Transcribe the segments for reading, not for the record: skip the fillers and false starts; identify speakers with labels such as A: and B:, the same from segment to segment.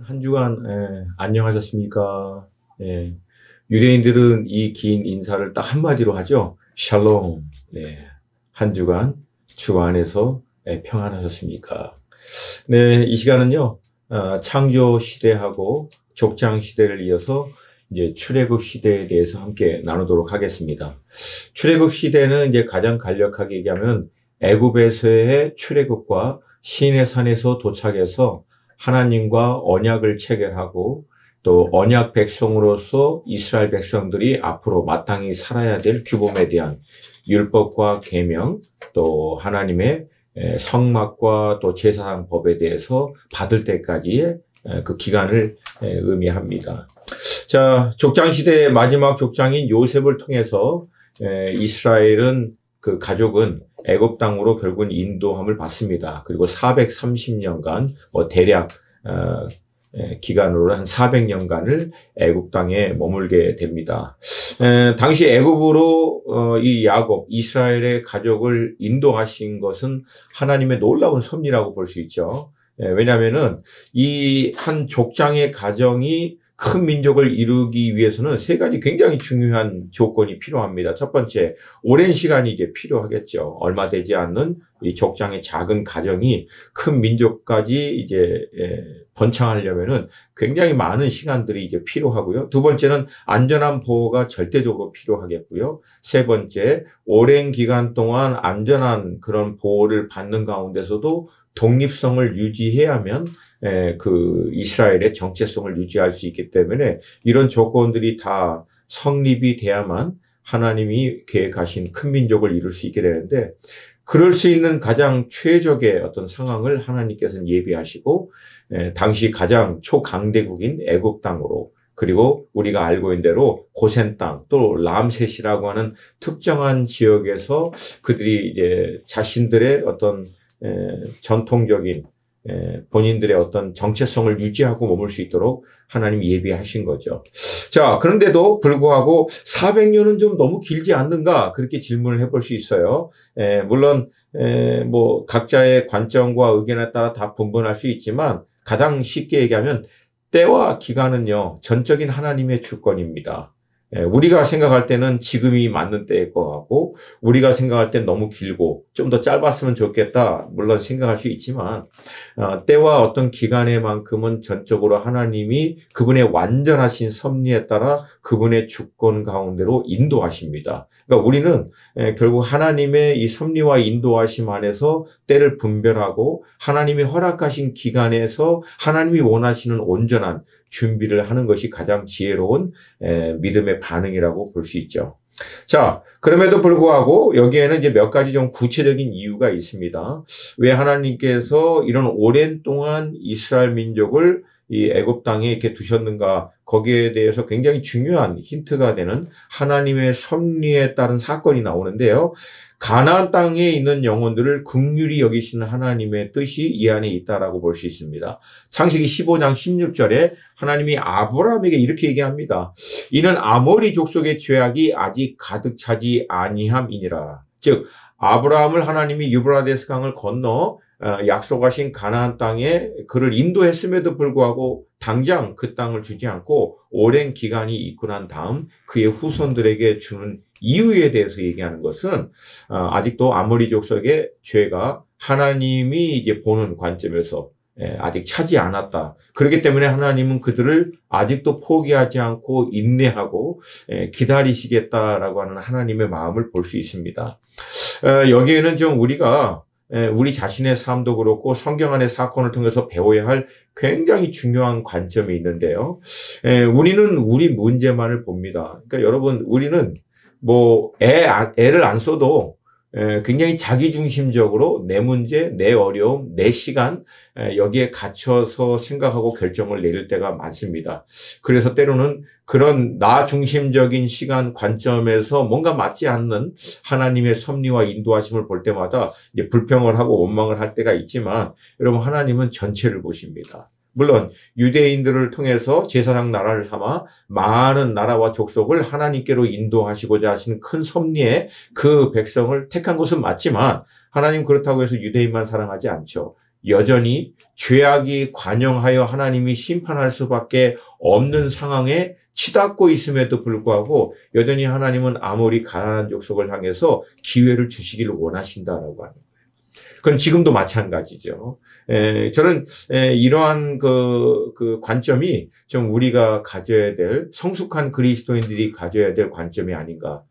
A: 한 주간 안녕하셨습니까? 예, 유대인들은 이 긴 인사를 딱 한마디로 하죠. 샬롬. 네, 한 주간 주 안에서 평안하셨습니까? 네, 이 시간은요. 창조 시대하고 족장 시대를 이어서 이제 출애굽 시대에 대해서 함께 나누도록 하겠습니다. 출애굽 시대는 이제 가장 간략하게 얘기하면 애굽에서의 출애굽과 시내 산에서 도착해서 하나님과 언약을 체결하고 또 언약 백성으로서 이스라엘 백성들이 앞으로 마땅히 살아야 될 규범에 대한 율법과 계명, 또 하나님의 성막과 또 제사장 법에 대해서 받을 때까지의 그 기간을 의미합니다. 자, 족장 시대의 마지막 족장인 요셉을 통해서 이스라엘은 그 가족은 애굽 땅으로 결국은 인도함을 받습니다. 그리고 430년간 대략 기간으로 한 400년간을 애굽 땅에 머물게 됩니다. 당시 애굽으로 이 야곱, 이스라엘의 가족을 인도하신 것은 하나님의 놀라운 섭리라고 볼 수 있죠. 왜냐하면은 이 한 족장의 가정이 큰 민족을 이루기 위해서는 세 가지 굉장히 중요한 조건이 필요합니다. 첫 번째, 오랜 시간이 이제 필요하겠죠. 얼마 되지 않는 이 족장의 작은 가정이 큰 민족까지 이제 번창하려면은 굉장히 많은 시간들이 이제 필요하고요. 두 번째는 안전한 보호가 절대적으로 필요하겠고요. 세 번째, 오랜 기간 동안 안전한 그런 보호를 받는 가운데서도 독립성을 유지해야만 그 이스라엘의 정체성을 유지할 수 있기 때문에 이런 조건들이 다 성립이 돼야만 하나님이 계획하신 큰 민족을 이룰 수 있게 되는데, 그럴 수 있는 가장 최적의 어떤 상황을 하나님께서는 예비하시고 당시 가장 초강대국인 애굽 땅으로, 그리고 우리가 알고 있는 대로 고센 땅, 또 람셋이라고 하는 특정한 지역에서 그들이 이제 자신들의 어떤 전통적인 본인들의 어떤 정체성을 유지하고 머물 수 있도록 하나님이 예비하신 거죠. 자, 그런데도 불구하고 400년은 좀 너무 길지 않는가? 그렇게 질문을 해볼 수 있어요. 물론 뭐 각자의 관점과 의견에 따라 다 분분할 수 있지만 가장 쉽게 얘기하면 때와 기간은요, 전적인 하나님의 주권입니다. 우리가 생각할 때는 지금이 맞는 때일 것 같고, 우리가 생각할 땐 너무 길고 좀 더 짧았으면 좋겠다, 물론 생각할 수 있지만 때와 어떤 기간에만큼은 전적으로 하나님이 그분의 완전하신 섭리에 따라 그분의 주권 가운데로 인도하십니다. 그러니까 우리는 결국 하나님의 이 섭리와 인도하심 안에서 때를 분별하고 하나님이 허락하신 기간에서 하나님이 원하시는 온전한 준비를 하는 것이 가장 지혜로운 믿음의 반응이라고 볼 수 있죠. 자, 그럼에도 불구하고 여기에는 이제 몇 가지 좀 구체적인 이유가 있습니다. 왜 하나님께서 이런 오랜 동안 이스라엘 민족을 이 애굽 땅에 이렇게 두셨는가? 거기에 대해서 굉장히 중요한 힌트가 되는 하나님의 섭리에 따른 사건이 나오는데요. 가나안 땅에 있는 영혼들을 긍휼히 여기시는 하나님의 뜻이 이 안에 있다라고 볼 수 있습니다. 창세기 15장 16절에 하나님이 아브라함에게 이렇게 얘기합니다. 이는 아모리 족속의 죄악이 아직 가득 차지 아니함이니라. 즉 아브라함을 하나님이 유브라데스 강을 건너 약속하신 가나안 땅에 그를 인도했음에도 불구하고 당장 그 땅을 주지 않고 오랜 기간이 있고 난 다음 그의 후손들에게 주는 이유에 대해서 얘기하는 것은 아직도 아모리 족속의 죄가 하나님이 이제 보는 관점에서 아직 차지 않았다. 그렇기 때문에 하나님은 그들을 아직도 포기하지 않고 인내하고 기다리시겠다라고 하는 하나님의 마음을 볼 수 있습니다. 여기에는 좀 우리가 우리 자신의 삶도 그렇고 성경 안의 사건을 통해서 배워야 할 굉장히 중요한 관점이 있는데요. 우리는 우리 문제만을 봅니다. 그러니까 여러분, 우리는 뭐 애를 안 써도 굉장히 자기중심적으로 내 문제, 내 어려움, 내 시간 여기에 갇혀서 생각하고 결정을 내릴 때가 많습니다. 그래서 때로는 그런 나 중심적인 시간 관점에서 뭔가 맞지 않는 하나님의 섭리와 인도하심을 볼 때마다 이제 불평을 하고 원망을 할 때가 있지만, 여러분, 하나님은 전체를 보십니다. 물론 유대인들을 통해서 제사장 나라를 삼아 많은 나라와 족속을 하나님께로 인도하시고자 하시는 큰 섭리에 그 백성을 택한 것은 맞지만, 하나님 그렇다고 해서 유대인만 사랑하지 않죠. 여전히 죄악이 관영하여 하나님이 심판할 수밖에 없는 상황에 치닫고 있음에도 불구하고 여전히 하나님은 아모리 가나안 족속을 향해서 기회를 주시기를 원하신다라고 하는 거예요. 그건 지금도 마찬가지죠. 저는 이러한 그 관점이 좀 우리가 가져야 될, 성숙한 그리스도인들이 가져야 될 관점이 아닌가.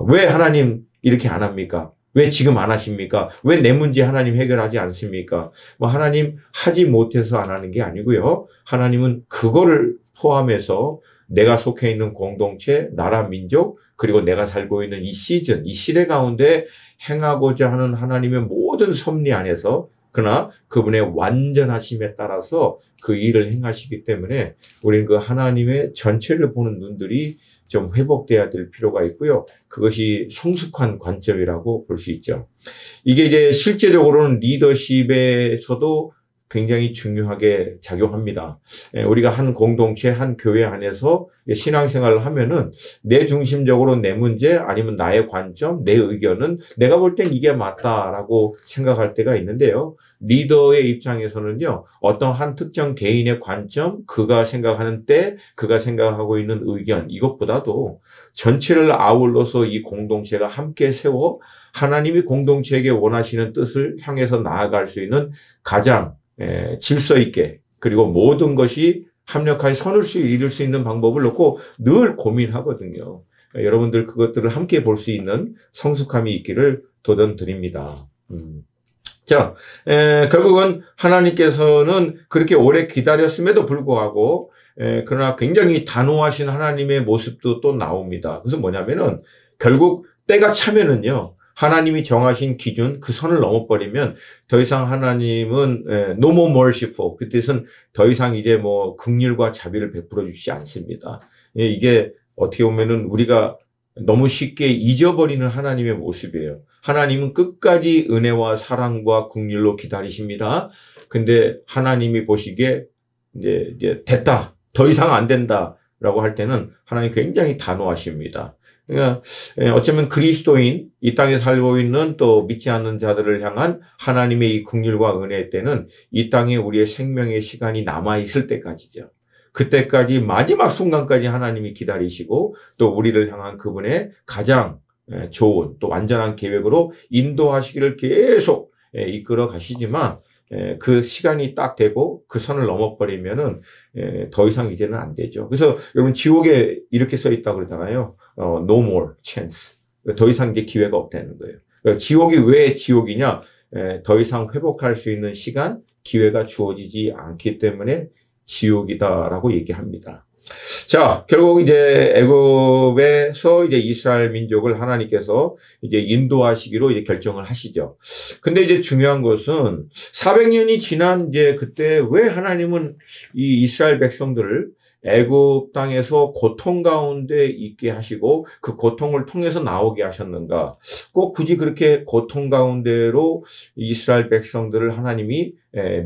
A: 왜 하나님 이렇게 안 합니까? 왜 지금 안 하십니까? 왜 내 문제 하나님 해결하지 않습니까? 뭐 하나님 하지 못해서 안 하는 게 아니고요. 하나님은 그거를 포함해서 내가 속해 있는 공동체, 나라, 민족, 그리고 내가 살고 있는 이 시즌, 이 시대 가운데 행하고자 하는 하나님의 모든 섭리 안에서, 그러나 그분의 완전하심에 따라서 그 일을 행하시기 때문에 우리는 그 하나님의 전체를 보는 눈들이 좀 회복돼야 될 필요가 있고요. 그것이 성숙한 관점이라고 볼 수 있죠. 이게 이제 실제적으로는 리더십에서도 굉장히 중요하게 작용합니다. 우리가 한 공동체, 한 교회 안에서 신앙생활을 하면은 내 중심적으로 내 문제 아니면 나의 관점, 내 의견은 내가 볼 땐 이게 맞다라고 생각할 때가 있는데요. 리더의 입장에서는요, 어떤 한 특정 개인의 관점, 그가 생각하는 때, 그가 생각하고 있는 의견, 이것보다도 전체를 아울러서 이 공동체가 함께 세워 하나님이 공동체에게 원하시는 뜻을 향해서 나아갈 수 있는 가장 질서 있게, 그리고 모든 것이 합력하여 선을 이룰 수 있는 방법을 놓고 늘 고민하거든요. 여러분들 그것들을 함께 볼 수 있는 성숙함이 있기를 도전드립니다. 자, 결국은 하나님께서는 그렇게 오래 기다렸음에도 불구하고, 그러나 굉장히 단호하신 하나님의 모습도 또 나옵니다. 그래서 뭐냐면은, 결국 때가 차면은요, 하나님이 정하신 기준, 그 선을 넘어버리면 더 이상 하나님은 no more merciful. 그 뜻은 더 이상 이제 뭐 긍휼과 자비를 베풀어 주시지 않습니다. 이게 어떻게 보면은 우리가 너무 쉽게 잊어버리는 하나님의 모습이에요. 하나님은 끝까지 은혜와 사랑과 긍휼로 기다리십니다. 근데 하나님이 보시기에 이제 됐다. 더 이상 안 된다라고 할 때는 하나님 굉장히 단호하십니다. 그러니까 어쩌면 그리스도인, 이 땅에 살고 있는 또 믿지 않는 자들을 향한 하나님의 이 긍휼과 은혜 때는 이 땅에 우리의 생명의 시간이 남아있을 때까지죠. 그때까지 마지막 순간까지 하나님이 기다리시고 또 우리를 향한 그분의 가장 좋은 또 완전한 계획으로 인도하시기를 계속 이끌어 가시지만 그 시간이 딱 되고 그 선을 넘어버리면은 더 이상 이제는 안 되죠. 그래서 여러분 지옥에 이렇게 써 있다고 그러잖아요. No more chance. 더 이상 이제 기회가 없다는 거예요. 지옥이 왜 지옥이냐? 더 이상 회복할 수 있는 시간, 기회가 주어지지 않기 때문에 지옥이다라고 얘기합니다. 자, 결국 이제 애굽에서 이제 이스라엘 민족을 하나님께서 이제 인도하시기로 이제 결정을 하시죠. 근데 이제 중요한 것은 400년이 지난 이제 그때 왜 하나님은 이 이스라엘 백성들을 애굽 땅에서 고통 가운데 있게 하시고 그 고통을 통해서 나오게 하셨는가? 꼭 굳이 그렇게 고통 가운데로 이스라엘 백성들을 하나님이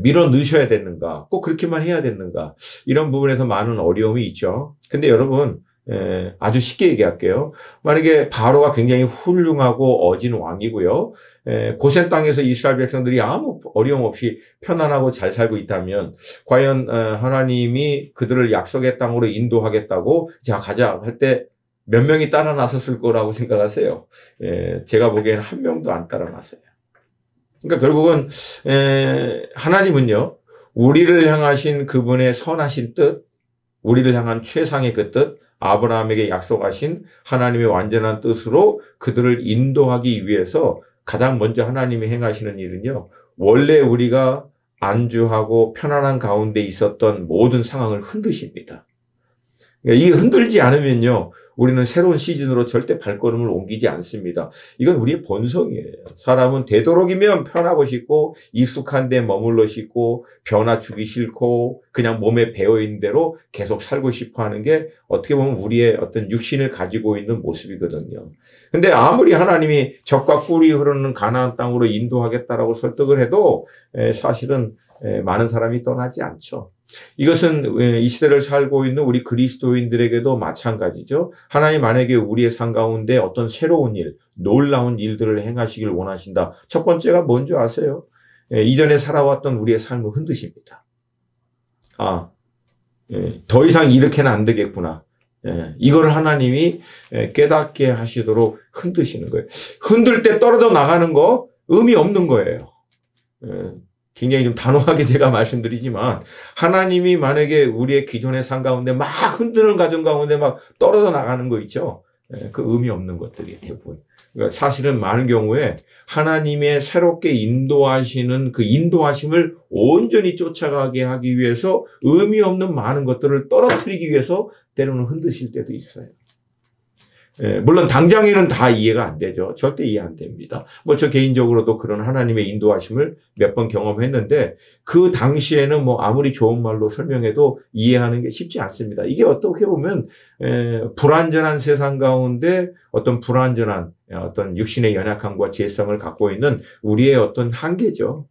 A: 밀어 넣으셔야 되는가? 꼭 그렇게만 해야 되는가? 이런 부분에서 많은 어려움이 있죠. 근데 여러분, 아주 쉽게 얘기할게요. 만약에 바로가 굉장히 훌륭하고 어진 왕이고요. 고센 땅에서 이스라엘 백성들이 아무 어려움 없이 편안하고 잘 살고 있다면 과연 하나님이 그들을 약속의 땅으로 인도하겠다고 자 가자 할 때 몇 명이 따라 나섰을 거라고 생각하세요? 제가 보기에는 한 명도 안 따라 나서요. 그러니까 결국은 하나님은요. 우리를 향하신 그분의 선하신 뜻, 우리를 향한 최상의 그 뜻, 아브라함에게 약속하신 하나님의 완전한 뜻으로 그들을 인도하기 위해서 가장 먼저 하나님이 행하시는 일은요. 원래 우리가 안주하고 편안한 가운데 있었던 모든 상황을 흔드십니다. 그러니까 이 흔들지 않으면요. 우리는 새로운 시즌으로 절대 발걸음을 옮기지 않습니다. 이건 우리의 본성이에요. 사람은 되도록이면 편하고 싶고 익숙한 데 머물러 싶고 변화 주기 싫고 그냥 몸에 배어있는 대로 계속 살고 싶어 하는 게 어떻게 보면 우리의 어떤 육신을 가지고 있는 모습이거든요. 근데 아무리 하나님이 젖과 꿀이 흐르는 가나안 땅으로 인도하겠다라고 설득을 해도 사실은 많은 사람이 떠나지 않죠. 이것은 이 시대를 살고 있는 우리 그리스도인들에게도 마찬가지죠. 하나님 만약에 우리의 삶 가운데 어떤 새로운 일, 놀라운 일들을 행하시길 원하신다. 첫 번째가 뭔지 아세요? 이전에 살아왔던 우리의 삶을 흔드십니다. 더 이상 이렇게는 안 되겠구나. 이걸 하나님이 깨닫게 하시도록 흔드시는 거예요. 흔들 때 떨어져 나가는 거 의미 없는 거예요. 굉장히 좀 단호하게 제가 말씀드리지만 하나님이 만약에 우리의 기존의 삶 가운데 막 흔드는 가정 가운데 막 떨어져 나가는 거 있죠. 그 의미 없는 것들이 대부분. 그러니까 사실은 많은 경우에 하나님의 새롭게 인도하시는 그 인도하심을 온전히 쫓아가게 하기 위해서 의미 없는 많은 것들을 떨어뜨리기 위해서 때로는 흔드실 때도 있어요. 물론 당장에는 다 이해가 안 되죠. 절대 이해 안 됩니다. 저 개인적으로도 그런 하나님의 인도하심을 몇 번 경험했는데 그 당시에는 아무리 좋은 말로 설명해도 이해하는 게 쉽지 않습니다. 이게 어떻게 보면 불완전한 세상 가운데 어떤 불완전한 어떤 육신의 연약함과 죄성을 갖고 있는 우리의 어떤 한계죠.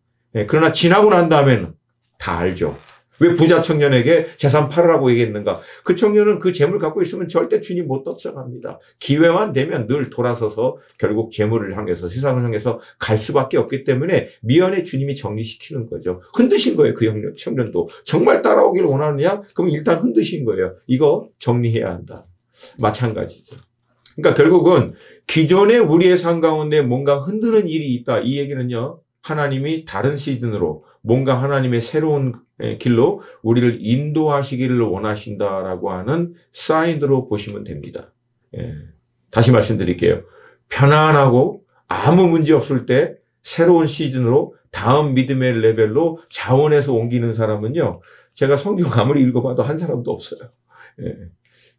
A: 그러나 지나고 난 다음에는 다 알죠. 왜 부자 청년에게 재산 팔으라고 얘기했는가? 그 청년은 그 재물 갖고 있으면 절대 주님 못 쫓아갑니다. 기회만 되면 늘 돌아서서 결국 재물을 향해서 세상을 향해서 갈 수밖에 없기 때문에 미연에 주님이 정리시키는 거죠. 흔드신 거예요. 그 청년도. 정말 따라오길 원하느냐? 그럼 일단 흔드신 거예요. 이거 정리해야 한다. 마찬가지죠. 그러니까 결국은 기존의 우리의 삶 가운데 뭔가 흔드는 일이 있다. 이 얘기는요. 하나님이 다른 시즌으로 뭔가 하나님의 새로운 길로 우리를 인도하시기를 원하신다라고 하는 사인으로 보시면 됩니다. 다시 말씀드릴게요. 편안하고 아무 문제 없을 때 새로운 시즌으로 다음 믿음의 레벨로 자원해서 옮기는 사람은요. 제가 성경 아무리 읽어봐도 한 사람도 없어요.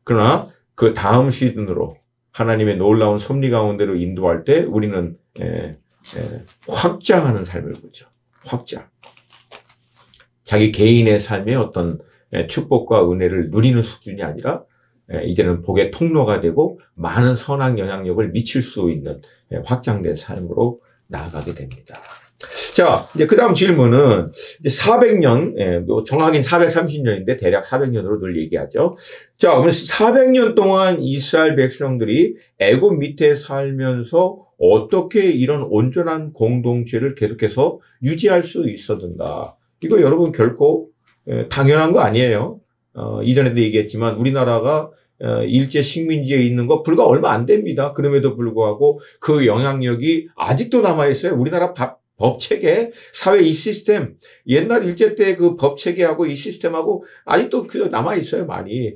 A: 그러나 그 다음 시즌으로 하나님의 놀라운 섭리 가운데로 인도할 때 우리는 확장하는 삶을 보죠. 확장. 자기 개인의 삶의 어떤 축복과 은혜를 누리는 수준이 아니라 이제는 복의 통로가 되고 많은 선한 영향력을 미칠 수 있는 확장된 삶으로 나아가게 됩니다. 자, 이제 그 다음 질문은 이제 400년, 정확히는 430년인데 대략 400년으로 늘 얘기하죠. 자, 그러면 400년 동안 이스라엘 백성들이 애굽 밑에 살면서 어떻게 이런 온전한 공동체를 계속해서 유지할 수 있었는가? 이거 여러분 결코 당연한 거 아니에요. 이전에도 얘기했지만 우리나라가 일제 식민지에 있는 거 불과 얼마 안 됩니다. 그럼에도 불구하고 그 영향력이 아직도 남아있어요. 우리나라 법 체계, 사회 이 시스템, 옛날 일제 때 그 법 체계하고 이 시스템하고 아직도 그 남아있어요, 많이.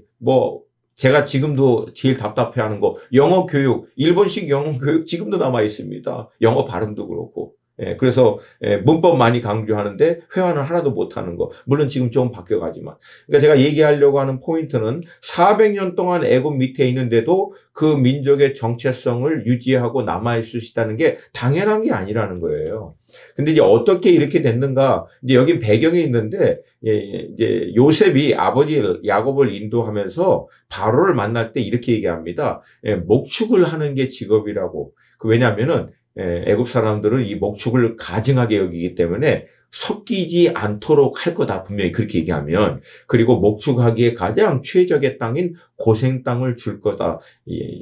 A: 제가 지금도 제일 답답해하는 거, 영어 교육, 일본식 영어 교육 지금도 남아있습니다. 영어 발음도 그렇고. 그래서 문법 많이 강조하는데 회화는 하나도 못하는 거. 물론 지금 좀 바뀌어가지만. 그러니까 제가 얘기하려고 하는 포인트는 400년 동안 애굽 밑에 있는데도 그 민족의 정체성을 유지하고 남아있을 수 있다는 게 당연한 게 아니라는 거예요. 근데 이제 어떻게 이렇게 됐는가? 이제 여긴 배경이 있는데, 이제 요셉이 아버지 야곱을 인도하면서 바로를 만날 때 이렇게 얘기합니다. 목축을 하는 게 직업이라고. 왜냐하면은 애굽 사람들은 이 목축을 가증하게 여기기 때문에 섞이지 않도록 할 거다. 분명히 그렇게 얘기하면. 그리고 목축하기에 가장 최적의 땅인 고생 땅을 줄 거다.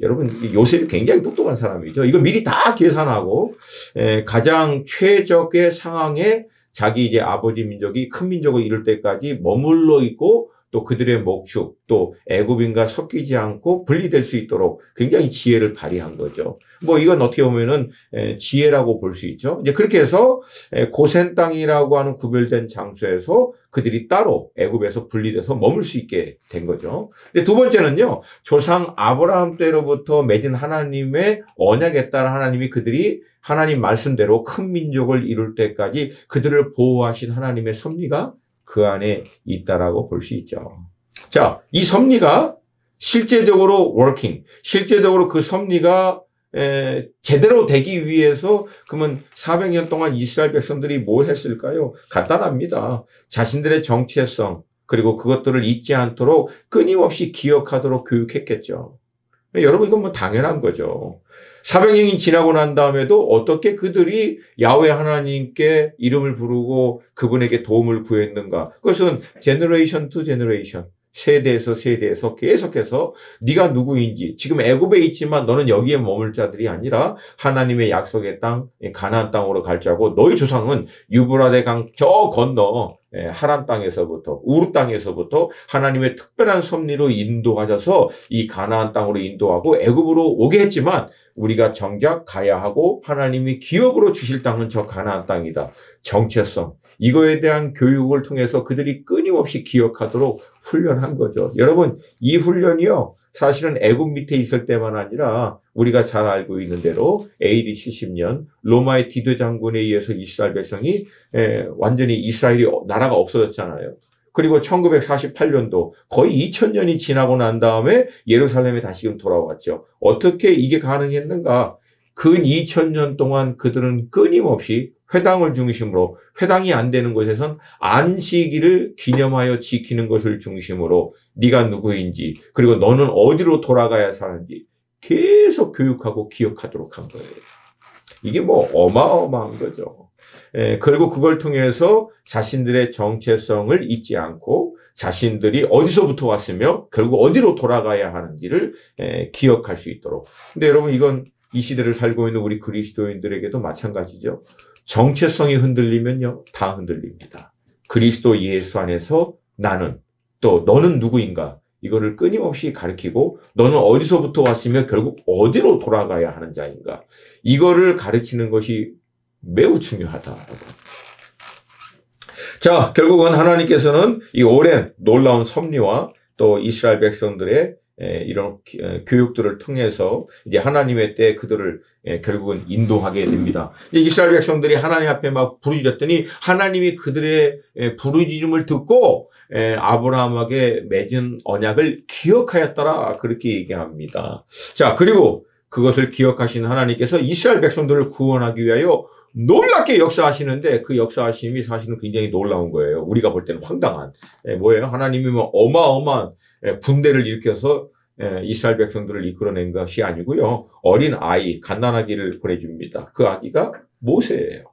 A: 여러분, 요셉이 굉장히 똑똑한 사람이죠. 이거 미리 다 계산하고 가장 최적의 상황에 자기 이제 아버지 민족이 큰 민족을 이룰 때까지 머물러 있고 또 그들의 목축, 또 애굽인과 섞이지 않고 분리될 수 있도록 굉장히 지혜를 발휘한 거죠. 이건 어떻게 보면은 지혜라고 볼 수 있죠. 이제 그렇게 해서 고센 땅이라고 하는 구별된 장소에서 그들이 따로 애굽에서 분리돼서 머물 수 있게 된 거죠. 근데 두 번째는요, 조상 아브라함 때로부터 맺은 하나님의 언약에 따라 하나님이 그들이 하나님 말씀대로 큰 민족을 이룰 때까지 그들을 보호하신 하나님의 섭리가 그 안에 있다라고 볼 수 있죠. 자, 이 섭리가 실제적으로 실제적으로 그 섭리가 제대로 되기 위해서 그러면 400년 동안 이스라엘 백성들이 뭘 했을까요? 간단합니다. 자신들의 정체성 그리고 그것들을 잊지 않도록 끊임없이 기억하도록 교육했겠죠. 여러분 이건 당연한 거죠. 400년이 지나고 난 다음에도 어떻게 그들이 야훼 하나님께 이름을 부르고 그분에게 도움을 구했는가. 그것은 제너레이션 투 제너레이션. 세대에서 계속해서 네가 누구인지, 지금 애굽에 있지만 너는 여기에 머물 자들이 아니라 하나님의 약속의 땅, 가나안 땅으로 갈 자고, 너희 조상은 유브라데 강 저 건너 하란 땅에서부터, 우르 땅에서부터 하나님의 특별한 섭리로 인도하셔서 이 가나안 땅으로 인도하고 애굽으로 오게 했지만, 우리가 정작 가야 하고 하나님이 기업으로 주실 땅은 저 가나안 땅이다. 정체성, 이거에 대한 교육을 통해서 그들이 끊임없이 기억하도록 훈련한 거죠. 여러분, 이 훈련이요, 사실은 애굽 밑에 있을 때만 아니라 우리가 잘 알고 있는 대로 AD 70년 로마의 디도 장군에 의해서 이스라엘 백성이 완전히 이스라엘이 나라가 없어졌잖아요. 그리고 1948년도 거의 2000년이 지나고 난 다음에 예루살렘에 다시금 돌아왔죠. 어떻게 이게 가능했는가? 근 2000년 동안 그들은 끊임없이 회당을 중심으로, 회당이 안 되는 곳에선 안식일을 기념하여 지키는 것을 중심으로 네가 누구인지, 그리고 너는 어디로 돌아가야 사는지 계속 교육하고 기억하도록 한 거예요. 이게 뭐 어마어마한 거죠. 결국 그걸 통해서 자신들의 정체성을 잊지 않고 자신들이 어디서부터 왔으며 결국 어디로 돌아가야 하는지를 기억할 수 있도록. 근데 여러분, 이건 이 시대를 살고 있는 우리 그리스도인들에게도 마찬가지죠. 정체성이 흔들리면요, 다 흔들립니다. 그리스도 예수 안에서 나는, 또 너는 누구인가, 이거를 끊임없이 가르치고, 너는 어디서부터 왔으며 결국 어디로 돌아가야 하는 자인가, 이거를 가르치는 것이 매우 중요하다라고. 자, 결국은 하나님께서는 이 오랜 놀라운 섭리와 또 이스라엘 백성들의 이런 교육들을 통해서 이제 하나님의 때에 그들을 결국은 인도하게 됩니다. 이스라엘 백성들이 하나님 앞에 막 부르짖었더니 하나님이 그들의 부르짖음을 듣고 아브라함에게 맺은 언약을 기억하였더라, 그렇게 얘기합니다. 자, 그리고 그것을 기억하신 하나님께서 이스라엘 백성들을 구원하기 위하여 놀랍게 역사하시는데, 그 역사하심이 사실은 굉장히 놀라운 거예요. 우리가 볼 때는 황당한. 뭐예요? 하나님이 뭐 어마어마한 군대를 일으켜서 이스라엘 백성들을 이끌어낸 것이 아니고요, 어린 아이, 갓난아기를 보내줍니다. 그 아기가 모세예요.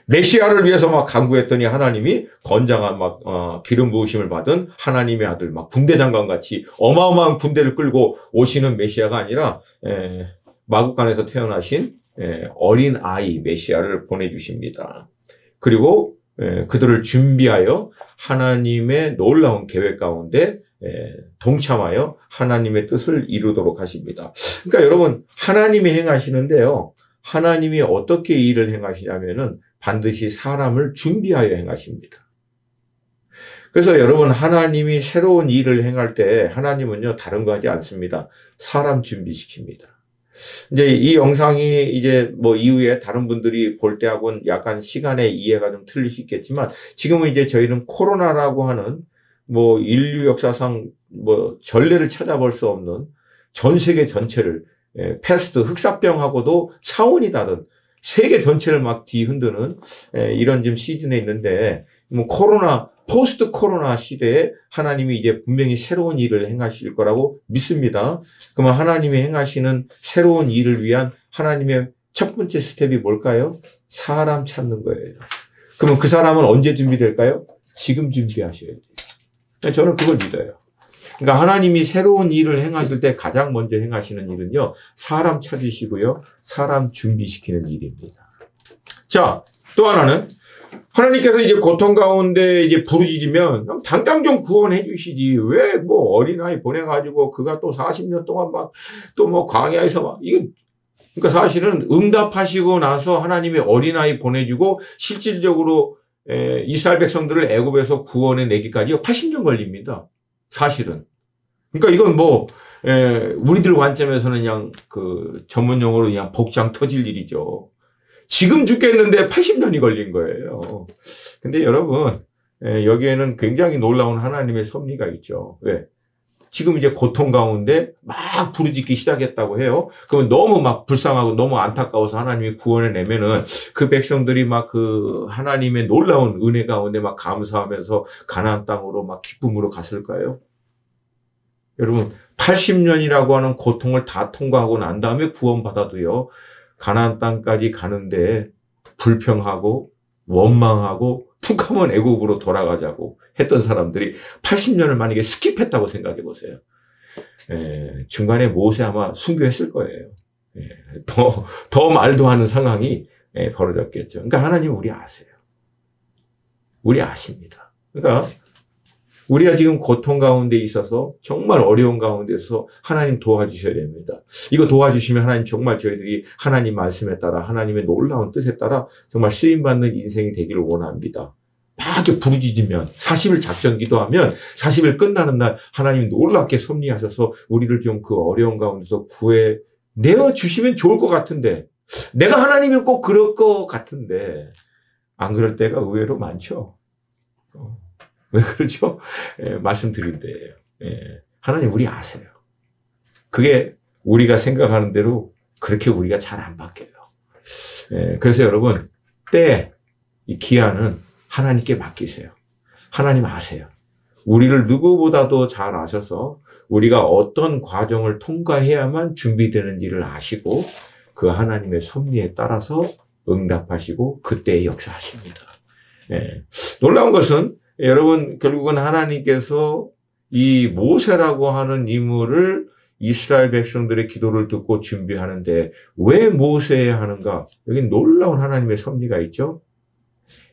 A: 메시아를 위해서 막 간구했더니 하나님이 건장한 기름 부으심을 받은 하나님의 아들, 군대장관 같이 어마어마한 군대를 끌고 오시는 메시아가 아니라 마국간에서 태어나신 어린 아이 메시아를 보내주십니다. 그리고 그들을 준비하여 하나님의 놀라운 계획 가운데 동참하여 하나님의 뜻을 이루도록 하십니다. 그러니까 여러분, 하나님이 행하시는데요, 하나님이 어떻게 일을 행하시냐면은 반드시 사람을 준비하여 행하십니다. 그래서 여러분, 하나님이 새로운 일을 행할 때 하나님은요, 다른 거 하지 않습니다. 사람 준비시킵니다. 이제 이 영상이 이제 뭐 이후에 다른 분들이 볼 때하고는 약간 시간의 이해가 좀 틀릴 수 있겠지만, 지금은 이제 저희는 코로나라고 하는 뭐 인류 역사상 뭐 전례를 찾아볼 수 없는 전 세계 전체를 패스트, 흑사병하고도 차원이 다른 세계 전체를 막 뒤흔드는 이런 지금 시즌에 있는데, 뭐 코로나, 포스트 코로나 시대에 하나님이 이제 분명히 새로운 일을 행하실 거라고 믿습니다. 그러면 하나님이 행하시는 새로운 일을 위한 하나님의 첫 번째 스텝이 뭘까요? 사람 찾는 거예요. 그러면 그 사람은 언제 준비될까요? 지금 준비하셔야 돼요. 저는 그걸 믿어요. 그러니까 하나님이 새로운 일을 행하실 때 가장 먼저 행하시는 일은요, 사람 찾으시고요, 사람 준비시키는 일입니다. 자, 또 하나는 하나님께서 이제 고통 가운데 이제 부르짖으면 당장 좀 구원해 주시지, 왜 뭐 어린아이 보내가지고 그가 또 40년 동안 또 뭐 광야에서 이거, 그러니까 사실은 응답하시고 나서 하나님이 어린아이 보내주고 실질적으로 이스라엘 백성들을 애굽에서 구원해 내기까지 80년 걸립니다. 사실은. 그러니까 이건 뭐 우리들 관점에서는 그냥 그 전문 용어로 그냥 복장 터질 일이죠. 지금 죽겠는데 80년이 걸린 거예요. 근데 여러분, 여기에는 굉장히 놀라운 하나님의 섭리가 있죠. 왜? 지금 이제 고통 가운데 막 부르짖기 시작했다고 해요. 그러면 너무 막 불쌍하고 너무 안타까워서 하나님이 구원해 내면은 그 백성들이 막 그 하나님의 놀라운 은혜 가운데 막 감사하면서 가나안 땅으로 막 기쁨으로 갔을까요? 여러분, 80년이라고 하는 고통을 다 통과하고 난 다음에 구원받아도요, 가나안 땅까지 가는데 불평하고 원망하고 툭 하면 애국으로 돌아가자고 했던 사람들이 80년을 만약에 스킵했다고 생각해 보세요. 중간에 모세 아마 순교했을 거예요. 더 말도 하는 상황이 벌어졌겠죠. 그러니까 하나님 우리 아세요. 우리 아십니다. 그러니까 우리가 지금 고통 가운데 있어서 정말 어려운 가운데서 하나님 도와주셔야 됩니다. 이거 도와주시면 하나님 정말 저희들이 하나님 말씀에 따라 하나님의 놀라운 뜻에 따라 정말 쓰임받는 인생이 되기를 원합니다. 막 이렇게 부르짖으면 40일 작전 기도하면 40일 끝나는 날 하나님 놀랍게 섭리하셔서 우리를 좀 그 어려운 가운데서 내어주시면 좋을 것 같은데 내가 하나님이 꼭 그럴 것 같은데 안 그럴 때가 의외로 많죠. 왜 그러죠? 말씀드린 때예요. 하나님 우리 아세요. 그게 우리가 생각하는 대로 그렇게 우리가 잘 안 바뀌어요. 그래서 여러분 이 기한은 하나님께 맡기세요. 하나님 아세요. 우리를 누구보다도 잘 아셔서 우리가 어떤 과정을 통과해야만 준비되는지를 아시고 그 하나님의 섭리에 따라서 응답하시고 그때의 역사하십니다. 놀라운 것은 여러분 결국은 하나님께서 이 모세라고 하는 인물을 이스라엘 백성들의 기도를 듣고 준비하는데 왜 모세여야 하는가? 여기 놀라운 하나님의 섭리가 있죠.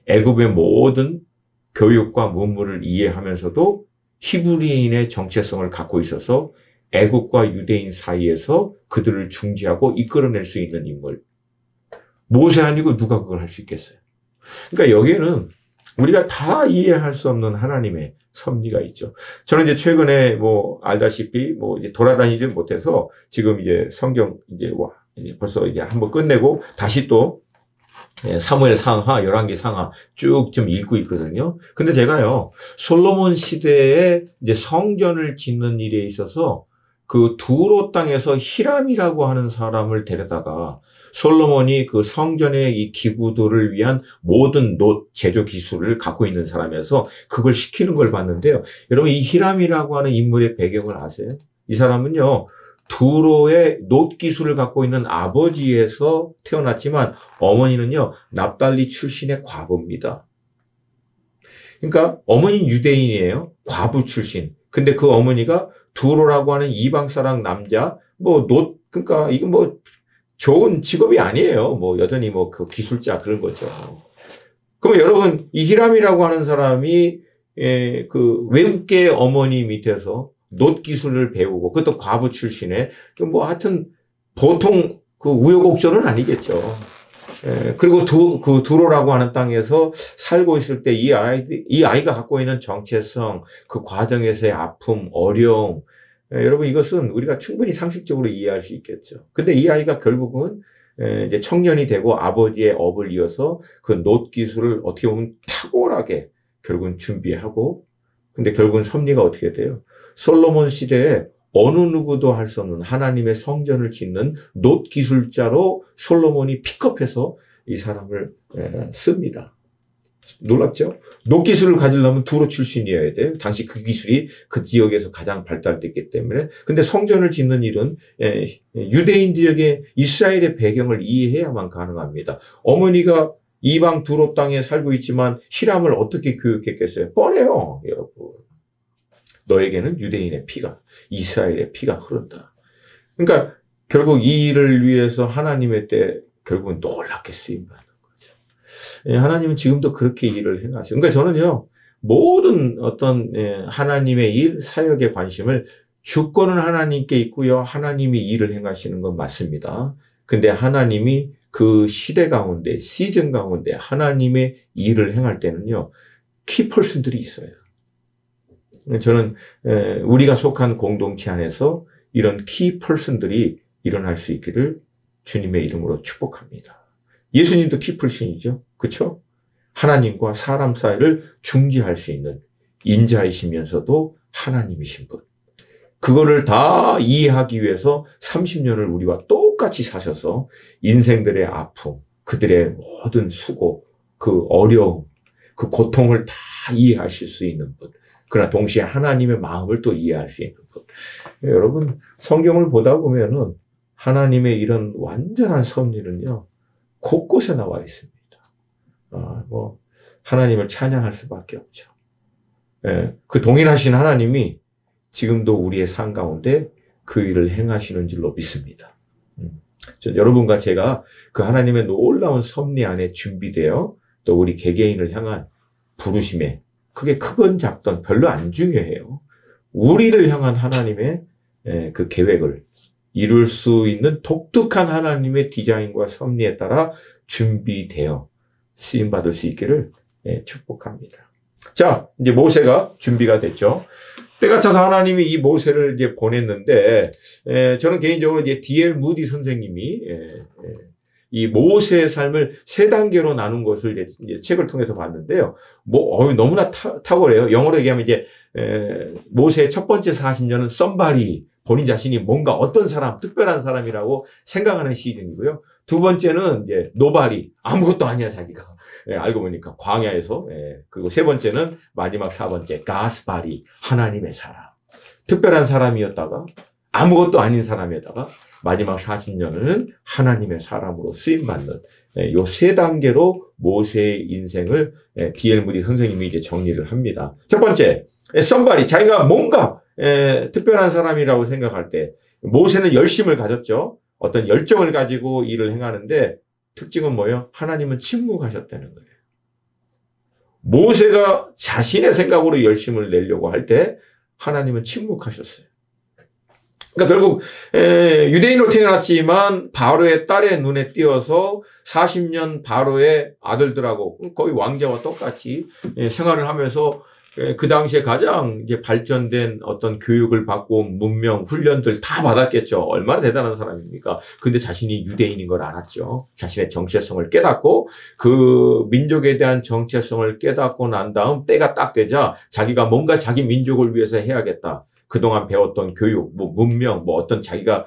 A: 애굽의 모든 교육과 문물을 이해하면서도 히브리인의 정체성을 갖고 있어서 애굽과 유대인 사이에서 그들을 중지하고 이끌어낼 수 있는 인물. 모세 아니고 누가 그걸 할 수 있겠어요? 그러니까 여기에는 우리가 다 이해할 수 없는 하나님의 섭리가 있죠. 저는 이제 최근에 알다시피 이제 돌아다니질 못해서 지금 이제 성경 이제 벌써 이제 한번 끝내고 다시 또 사무엘 상하, 열왕기 상하 쭉 좀 읽고 있거든요. 근데 제가요, 솔로몬 시대에 이제 성전을 짓는 일에 있어서 그 두로 땅에서 히람이라고 하는 사람을 데려다가 솔로몬이 그 성전의 이 기구들을 위한 모든 놋 제조 기술을 갖고 있는 사람이어서 그걸 시키는 걸 봤는데요. 여러분 이 히람이라고 하는 인물의 배경을 아세요? 이 사람은요. 두로의 놋 기술을 갖고 있는 아버지에서 태어났지만 어머니는요. 납달리 출신의 과부입니다. 그러니까 어머니는 유대인이에요. 과부 출신. 근데 그 어머니가 두로라고 하는 이방 사람 남자 그러니까 이거 좋은 직업이 아니에요. 여전히 그 기술자 그런 거죠. 그러면 여러분 이 히람이라고 하는 사람이 그 외국계 어머니 밑에서 놋 기술을 배우고 그것도 과부 출신에 하여튼 보통 그 우여곡절은 아니겠죠. 그리고 그 두로라고 하는 땅에서 살고 있을 때 이 아이가 갖고 있는 정체성, 그 과정에서의 아픔, 어려움, 여러분 이것은 우리가 충분히 상식적으로 이해할 수 있겠죠. 근데 이 아이가 결국은 이제 청년이 되고 아버지의 업을 이어서 그 놋 기술을 어떻게 보면 탁월하게 결국은 준비하고 근데 결국은 섭리가 어떻게 돼요? 솔로몬 시대에 어느 누구도 할 수 없는 하나님의 성전을 짓는 놋 기술자로 솔로몬이 픽업해서 이 사람을 씁니다. 놀랍죠? 놋 기술을 가지려면 두로 출신이어야 돼요. 당시 그 기술이 그 지역에서 가장 발달됐기 때문에. 근데 성전을 짓는 일은 유대인 지역의 이스라엘의 배경을 이해해야만 가능합니다. 어머니가 이방 두로 땅에 살고 있지만 히람을 어떻게 교육했겠어요? 뻔해요, 여러분. 너에게는 유대인의 피가, 이스라엘의 피가 흐른다. 그러니까 결국 이 일을 위해서 하나님의 때 결국은 놀랍게 쓰임받는 거죠. 하나님은 지금도 그렇게 일을 행하시죠. 그러니까 저는요, 모든 어떤 하나님의 일, 사역의 관심을 주권은 하나님께 있고요. 하나님이 일을 행하시는 건 맞습니다. 근데 하나님이 그 시대 가운데, 시즌 가운데 하나님의 일을 행할 때는요, 키퍼슨들이 있어요. 저는 우리가 속한 공동체 안에서 이런 키퍼슨들이 일어날 수 있기를 주님의 이름으로 축복합니다. 예수님도 키퍼슨이죠. 그렇죠? 하나님과 사람 사이를 중지할 수 있는 인자이시면서도 하나님이신 분. 그거를 다 이해하기 위해서 30년을 우리와 똑같이 사셔서 인생들의 아픔, 그들의 모든 수고, 그 어려움, 그 고통을 다 이해하실 수 있는 분. 그러나 동시에 하나님의 마음을 또 이해할 수 있는 것. 여러분, 성경을 보다 보면은 하나님의 이런 완전한 섭리는요, 곳곳에 나와 있습니다. 하나님을 찬양할 수밖에 없죠. 그 동일하신 하나님이 지금도 우리의 삶 가운데 그 일을 행하시는 줄로 믿습니다. 여러분과 제가 그 하나님의 놀라운 섭리 안에 준비되어 또 우리 개개인을 향한 부르심에 그게 크건 작던 별로 안 중요해요. 우리를 향한 하나님의 그 계획을 이룰 수 있는 독특한 하나님의 디자인과 섭리에 따라 준비되어 쓰임받을 수 있기를 축복합니다. 자, 이제 모세가 준비가 됐죠. 때가 차서 하나님이 이 모세를 이제 보냈는데, 저는 개인적으로 이제 D.L. 무디 선생님이, 이 모세의 삶을 세 단계로 나눈 것을 이제 책을 통해서 봤는데요. 너무나 탁월해요. 영어로 얘기하면 이제, 모세의 첫 번째 40년은 somebody, 본인 자신이 뭔가 어떤 사람, 특별한 사람이라고 생각하는 시즌이고요. 두 번째는 이제 nobody, 아무것도 아니야, 자기가. 알고 보니까 광야에서, 그리고 세 번째는 마지막 4번째 God's body, 하나님의 사람. 특별한 사람이었다가 아무것도 아닌 사람에다가 마지막 40년은 하나님의 사람으로 쓰임받는 요 세 단계로 모세의 인생을 D.L. 무디 선생님이 이제 정리를 합니다. 첫 번째, somebody, 자기가 뭔가 특별한 사람이라고 생각할 때 모세는 열심을 가졌죠. 어떤 열정을 가지고 일을 행하는데 특징은 뭐예요? 하나님은 침묵하셨다는 거예요. 모세가 자신의 생각으로 열심을 내려고 할 때 하나님은 침묵하셨어요. 그러니까 결국 유대인으로 태어났지만 바로의 딸의 눈에 띄어서 40년 바로의 아들들하고 거의 왕자와 똑같이 생활을 하면서 그 당시에 가장 이제 발전된 어떤 교육을 받고 문명, 훈련들 다 받았겠죠. 얼마나 대단한 사람입니까? 근데 자신이 유대인인 걸 알았죠. 자신의 정체성을 깨닫고 그 민족에 대한 정체성을 깨닫고 난 다음 때가 딱 되자 자기가 뭔가 자기 민족을 위해서 해야겠다. 그동안 배웠던 교육, 문명, 어떤 자기가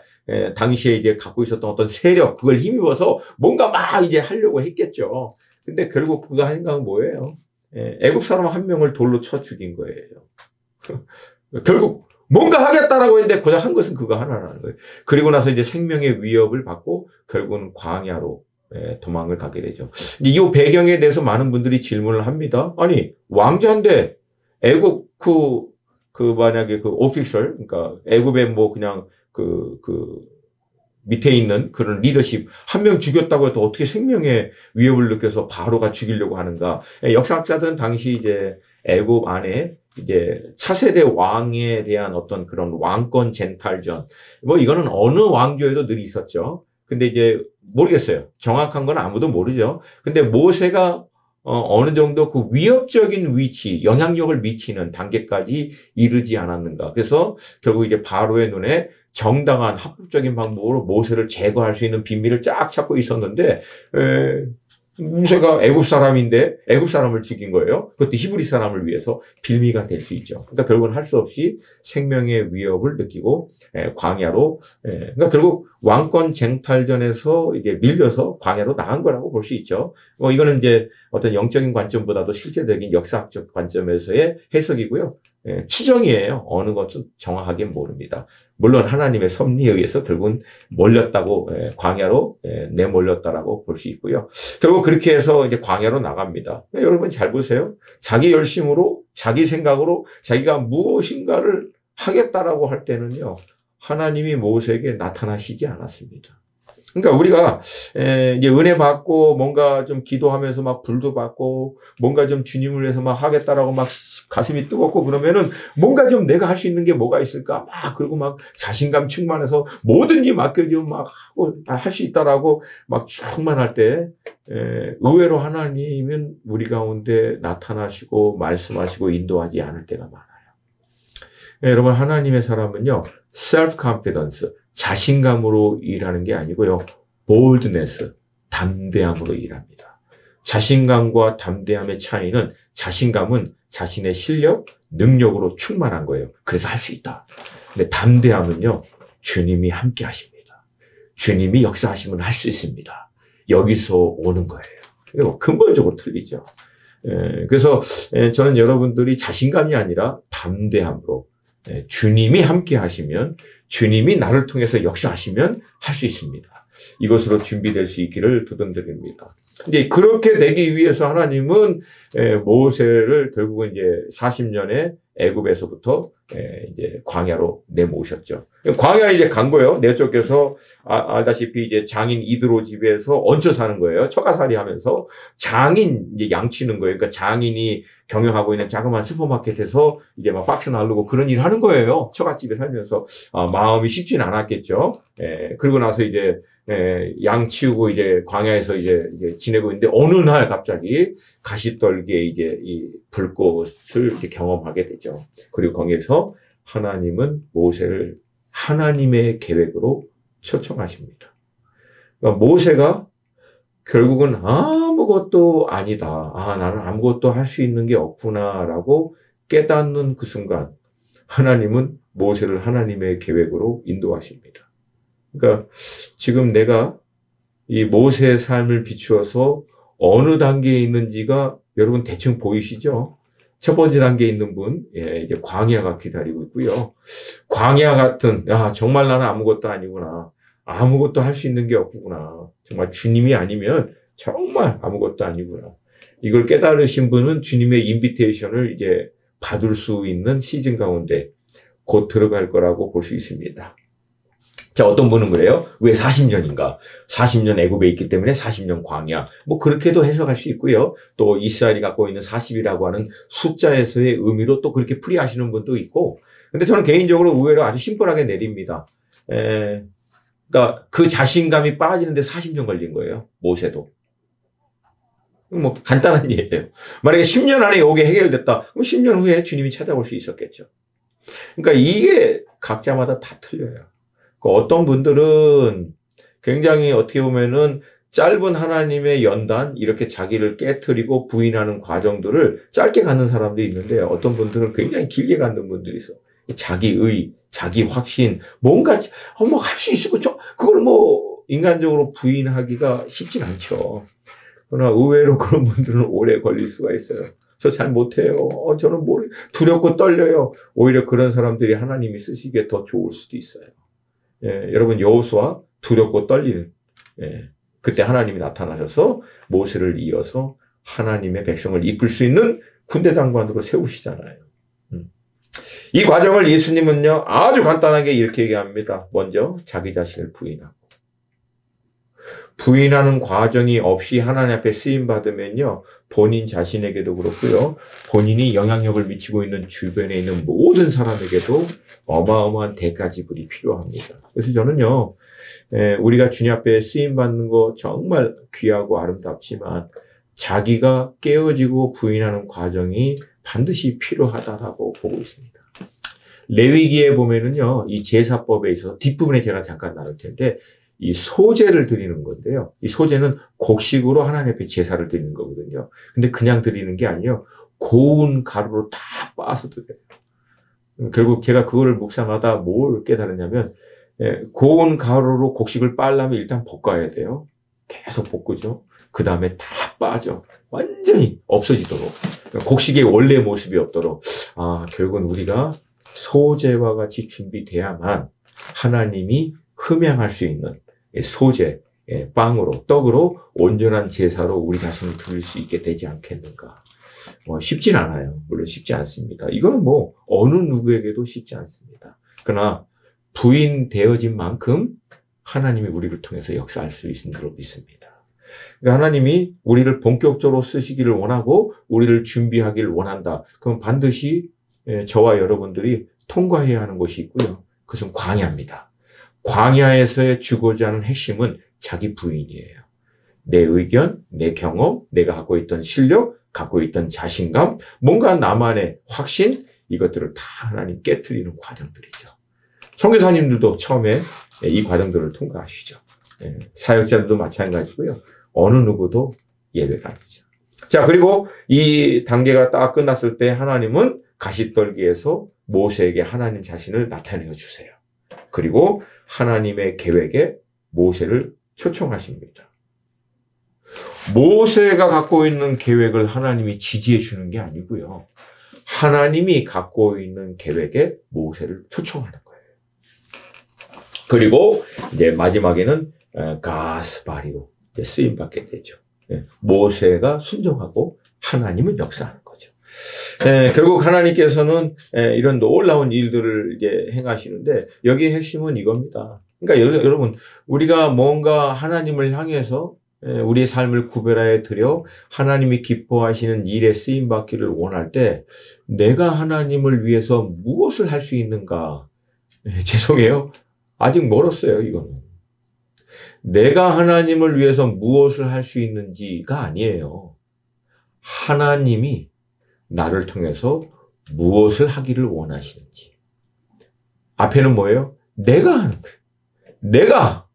A: 당시에 이제 갖고 있었던 어떤 세력, 그걸 힘입어서 뭔가 막 이제 하려고 했겠죠. 근데 결국 그가 한 생각은 뭐예요? 애굽 사람 한 명을 돌로 쳐 죽인 거예요. 결국 뭔가 하겠다라고 했는데 고작 한 것은 그거 하나라는 거예요. 그리고 나서 이제 생명의 위협을 받고 결국은 광야로 도망을 가게 되죠. 이 배경에 대해서 많은 분들이 질문을 합니다. 아니, 왕자인데 애굽 만약에 그 오피셜, 그러니까 애굽의 그냥 밑에 있는 그런 리더십 한 명 죽였다고 해도 어떻게 생명의 위협을 느껴서 바로가 죽이려고 하는가? 역사학자들은 당시 이제 애굽 안에 이제 차세대 왕에 대한 어떤 그런 왕권 쟁탈전, 이거는 어느 왕조에도 늘 있었죠. 근데 이제 모르겠어요. 정확한 건 아무도 모르죠. 근데 모세가 어느 정도 그 위협적인 위치, 영향력을 미치는 단계까지 이르지 않았는가. 그래서 결국 이제 바로의 눈에 정당한 합법적인 방법으로 모세를 제거할 수 있는 비밀을 쫙 찾고 있었는데, 모세가 애굽 사람인데 애굽 사람을 죽인 거예요. 그것도 히브리 사람을 위해서 빌미가 될 수 있죠. 그러니까 결국은 할 수 없이 생명의 위협을 느끼고 광야로, 그러니까 결국 왕권 쟁탈전에서 이제 밀려서 광야로 나간 거라고 볼 수 있죠. 이거는 이제 어떤 영적인 관점보다도 실제적인 역사학적 관점에서의 해석이고요. 추정이에요. 어느 것은 정확하게 모릅니다. 물론 하나님의 섭리에 의해서 결국은 몰렸다고, 광야로 내몰렸다라고 볼 수 있고요. 결국 그렇게 해서 이제 광야로 나갑니다. 여러분 잘 보세요. 자기 열심으로, 자기 생각으로 자기가 무엇인가를 하겠다라고 할 때는요, 하나님이 모세에게 나타나시지 않았습니다. 그러니까 우리가 이제 은혜 받고 뭔가 좀 기도하면서 막 불도 받고 뭔가 좀 주님을 위해서 막 하겠다라고 막 가슴이 뜨겁고 그러면은 뭔가 좀 내가 할 수 있는 게 뭐가 있을까? 그리고 막 자신감 충만해서 뭐든지 맡겨주면 막 하고 할 수 있다라고 막 충만할 때, 의외로 하나님은 우리 가운데 나타나시고 말씀하시고 인도하지 않을 때가 많아요. 여러분, 하나님의 사람은요, self-confidence, 자신감으로 일하는 게 아니고요, boldness, 담대함으로 일합니다. 자신감과 담대함의 차이는 자신감은 자신의 실력, 능력으로 충만한 거예요. 그래서 할 수 있다. 근데 담대함은요, 주님이 함께 하십니다. 주님이 역사하시면 할 수 있습니다. 여기서 오는 거예요. 이거 근본적으로 틀리죠. 그래서 저는 여러분들이 자신감이 아니라 담대함으로, 주님이 함께 하시면, 주님이 나를 통해서 역사하시면 할 수 있습니다. 이것으로 준비될 수 있기를 두둔드립니다. 근데 그렇게 되기 위해서 하나님은 모세를 결국은 이제 40년의 애굽에서부터 이제 광야로 내모으셨죠. 광야에 이제 간 거예요. 내쫓겨서 알다시피 이제 장인 이드로 집에서 얹혀 사는 거예요. 처가살이 하면서 장인 이제 양치는 거예요. 그러니까 장인이 경영하고 있는 자그마한 슈퍼마켓에서 이제 막 박스 나르고 그런 일 하는 거예요. 처갓집에 살면서 마음이 쉽진 않았겠죠. 그리고 나서 이제 양 치우고 이제 광야에서 이제 지내고 있는데 어느 날 갑자기 가시떨기에 이제 이 불꽃을 이제 경험하게 되죠. 그리고 거기에서 하나님은 모세를 하나님의 계획으로 초청하십니다. 그러니까 모세가 결국은 아무것도 아니다. 나는 아무것도 할 수 있는 게 없구나라고 깨닫는 그 순간 하나님은 모세를 하나님의 계획으로 인도하십니다. 그러니까 지금 내가 이 모세의 삶을 비추어서 어느 단계에 있는지가 여러분 대충 보이시죠? 첫 번째 단계에 있는 분, 이제 광야가 기다리고 있고요. 광야 같은, 정말 나는 아무것도 아니구나. 아무것도 할 수 있는 게 없구나. 정말 주님이 아니면 정말 아무것도 아니구나. 이걸 깨달으신 분은 주님의 인비테이션을 이제 받을 수 있는 시즌 가운데 곧 들어갈 거라고 볼 수 있습니다. 자, 어떤 분은 그래요? 왜 40년인가? 40년 애굽에 있기 때문에 40년 광야. 뭐 그렇게도 해석할 수 있고요. 또 이스라엘이 갖고 있는 40이라고 하는 숫자에서의 의미로 또 그렇게 풀이하시는 분도 있고. 근데 저는 개인적으로 의외로 아주 심플하게 내립니다. 그러니까 그 자신감이 빠지는데 40년 걸린 거예요. 모세도. 뭐 간단한 예예요. 만약에 10년 안에 이게 해결됐다. 그럼 10년 후에 주님이 찾아올 수 있었겠죠. 그러니까 이게 각자마다 다 틀려요. 어떤 분들은 굉장히 어떻게 보면은 짧은 하나님의 연단, 이렇게 자기를 깨트리고 부인하는 과정들을 짧게 갖는 사람도 있는데 어떤 분들은 굉장히 길게 갖는 분들이 있어. 자기의, 자기 확신, 뭔가, 뭐 할 수 있을 거, 그걸 뭐 인간적으로 부인하기가 쉽진 않죠. 그러나 의외로 그런 분들은 오래 걸릴 수가 있어요. 저 잘 못해요. 저는 두렵고 떨려요. 오히려 그런 사람들이 하나님이 쓰시기에 더 좋을 수도 있어요. 여러분 여호수아 두렵고 떨리는 그때 하나님이 나타나셔서 모세를 이어서 하나님의 백성을 이끌 수 있는 군대 장관으로 세우시잖아요. 이 과정을 예수님은요 아주 간단하게 이렇게 얘기합니다. 먼저 자기 자신을 부인하는 과정이 없이 하나님 앞에 쓰임 받으면요 본인 자신에게도 그렇고요 본인이 영향력을 미치고 있는 주변에 있는 모든 사람에게도 어마어마한 대가 지불이 필요합니다. 그래서 저는요 우리가 주님 앞에 쓰임 받는 거 정말 귀하고 아름답지만 자기가 깨어지고 부인하는 과정이 반드시 필요하다라고 보고 있습니다. 레위기에 보면은요 이 제사법에 있어서 뒷부분에 제가 잠깐 나눌 텐데 이 소제를 드리는 건데요. 이 소제는 곡식으로 하나님 앞에 제사를 드리는 거거든요. 근데 그냥 드리는 게 아니에요. 고운 가루로 다 빻아서 드려요. 결국 제가 그거를 묵상하다 뭘 깨달았냐면 고운 가루로 곡식을 빻려면 일단 볶아야 돼요. 계속 볶으죠. 그 다음에 다 빠져. 완전히 없어지도록. 곡식의 원래 모습이 없도록. 결국은 우리가 소제와 같이 준비돼야만 하나님이 흠양할 수 있는 소제, 빵으로, 떡으로 온전한 제사로 우리 자신을 드릴 수 있게 되지 않겠는가. 쉽진 않아요. 물론 쉽지 않습니다. 이거는 뭐 어느 누구에게도 쉽지 않습니다. 그러나 부인되어진 만큼 하나님이 우리를 통해서 역사할 수 있는 줄로 믿습니다. 그러니까 하나님이 우리를 본격적으로 쓰시기를 원하고 우리를 준비하기를 원한다. 그럼 반드시 저와 여러분들이 통과해야 하는 것이 있고요. 그것은 광야입니다. 광야에서의 주고자 하는 핵심은 자기 부인이에요. 내 의견, 내 경험, 내가 갖고 있던 실력, 갖고 있던 자신감, 뭔가 나만의 확신, 이것들을 다 하나님 깨트리는 과정들이죠. 선교사님들도 처음에 이 과정들을 통과하시죠. 사역자들도 마찬가지고요. 어느 누구도 예외가 아니죠. 자, 그리고 이 단계가 딱 끝났을 때 하나님은 가시떨기에서 모세에게 하나님 자신을 나타내어 주세요. 그리고 하나님의 계획에 모세를 초청하십니다. 모세가 갖고 있는 계획을 하나님이 지지해 주는 게 아니고요. 하나님이 갖고 있는 계획에 모세를 초청하는 거예요. 그리고 이제 마지막에는 가스바리로 쓰임 받게 되죠. 모세가 순종하고 하나님은 역사하는 거죠. 결국 하나님께서는 이런 놀라운 일들을 이제 행하시는데 여기의 핵심은 이겁니다. 그러니까 여러분 우리가 뭔가 하나님을 향해서 우리의 삶을 구별하여 드려 하나님이 기뻐하시는 일에 쓰임받기를 원할 때 내가 하나님을 위해서 무엇을 할 수 있는가? 죄송해요. 아직 멀었어요, 이거는. 내가 하나님을 위해서 무엇을 할 수 있는지가 아니에요. 하나님이 나를 통해서 무엇을 하기를 원하시는지. 앞에는 뭐예요? 내가 하는 거예요. 내가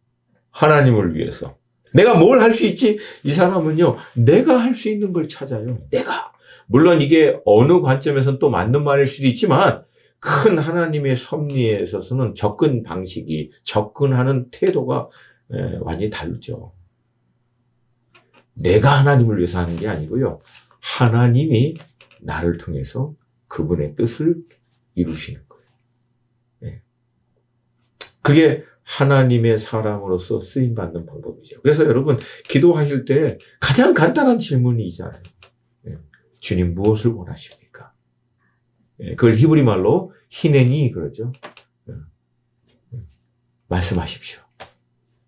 A: 하나님을 위해서. 내가 뭘 할 수 있지? 이 사람은요, 내가 할 수 있는 걸 찾아요. 내가. 물론 이게 어느 관점에서는 또 맞는 말일 수도 있지만, 큰 하나님의 섭리에 있어서는 접근 방식이, 접근하는 태도가 완전히 다르죠. 내가 하나님을 위해서 하는 게 아니고요. 하나님이 나를 통해서 그분의 뜻을 이루시는 거예요. 그게 하나님의 사람으로서 쓰임받는 방법이죠. 그래서 여러분, 기도하실 때 가장 간단한 질문이 있잖아요. 주님 무엇을 원하십니까? 그걸 히브리 말로 히네니 그러죠. 말씀하십시오.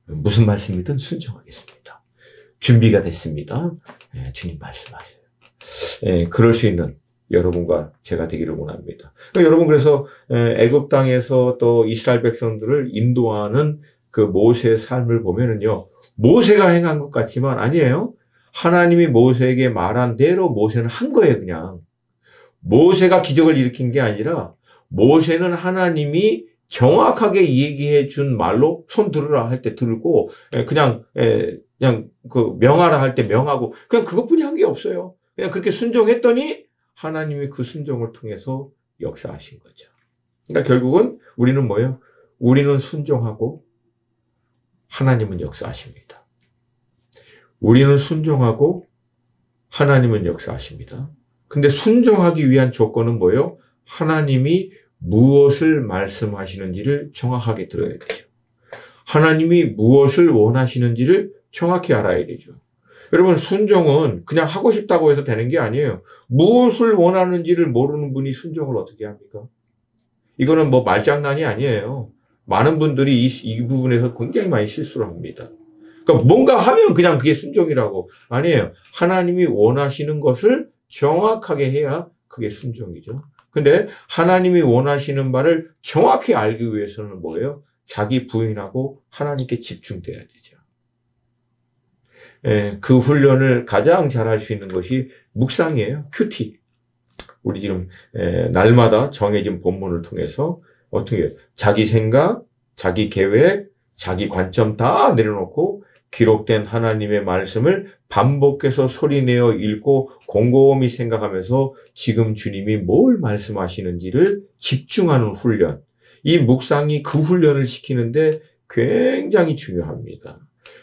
A: 무슨 말씀이든 순종하겠습니다. 준비가 됐습니다. 주님 말씀하세요. 그럴 수 있는 여러분과 제가 되기를 원합니다. 여러분 그래서 애굽 땅에서 또 이스라엘 백성들을 인도하는 그 모세의 삶을 보면은요. 모세가 행한 것 같지만 아니에요. 하나님이 모세에게 말한 대로 모세는 한 거예요, 그냥. 모세가 기적을 일으킨 게 아니라 모세는 하나님이 정확하게 얘기해 준 말로 손 들으라 할 때 들고 그냥 그 명하라 할 때 명하고 그냥 그것뿐이 한 게 없어요. 그냥 그렇게 순종했더니 하나님이 그 순종을 통해서 역사하신 거죠. 그러니까 결국은 우리는 뭐예요? 우리는 순종하고 하나님은 역사하십니다. 우리는 순종하고 하나님은 역사하십니다. 근데 순종하기 위한 조건은 뭐예요? 하나님이 무엇을 말씀하시는지를 정확하게 들어야 되죠. 하나님이 무엇을 원하시는지를 정확히 알아야 되죠. 여러분 순종은 그냥 하고 싶다고 해서 되는 게 아니에요. 무엇을 원하는지를 모르는 분이 순종을 어떻게 합니까? 이거는 뭐 말장난이 아니에요. 많은 분들이 이 부분에서 굉장히 많이 실수를 합니다. 그러니까 뭔가 하면 그냥 그게 순종이라고. 아니에요. 하나님이 원하시는 것을 정확하게 해야 그게 순종이죠. 근데 하나님이 원하시는 바를 정확히 알기 위해서는 뭐예요? 자기 부인하고 하나님께 집중돼야 되죠. 그 훈련을 가장 잘할 수 있는 것이 묵상이에요. 큐티. 우리 지금 날마다 정해진 본문을 통해서 어떻게 자기 생각, 자기 계획, 자기 관점 다 내려놓고 기록된 하나님의 말씀을 반복해서 소리내어 읽고 곰곰이 생각하면서 지금 주님이 뭘 말씀하시는지를 집중하는 훈련. 이 묵상이 그 훈련을 시키는데 굉장히 중요합니다.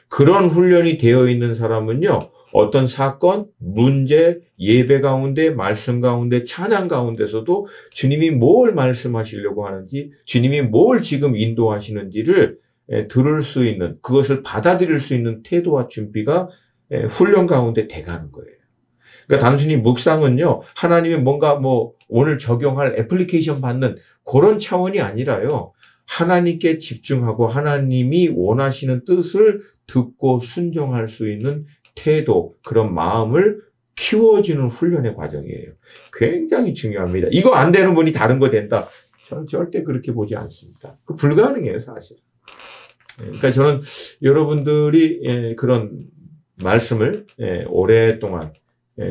A: 그런 훈련이 되어 있는 사람은요, 어떤 사건, 문제, 예배 가운데, 말씀 가운데, 찬양 가운데서도 주님이 뭘 말씀하시려고 하는지, 주님이 뭘 지금 인도하시는지를 들을 수 있는, 그것을 받아들일 수 있는 태도와 준비가 훈련 가운데 돼가는 거예요. 그러니까 단순히 묵상은요, 하나님이 뭔가 오늘 적용할 애플리케이션 받는 그런 차원이 아니라요, 하나님께 집중하고 하나님이 원하시는 뜻을 듣고 순종할 수 있는 태도, 그런 마음을 키워주는 훈련의 과정이에요. 굉장히 중요합니다. 이거 안 되는 분이 다른 거 된다. 저는 절대 그렇게 보지 않습니다. 그 불가능해요, 사실. 그러니까 저는 여러분들이 그런 말씀을 오랫동안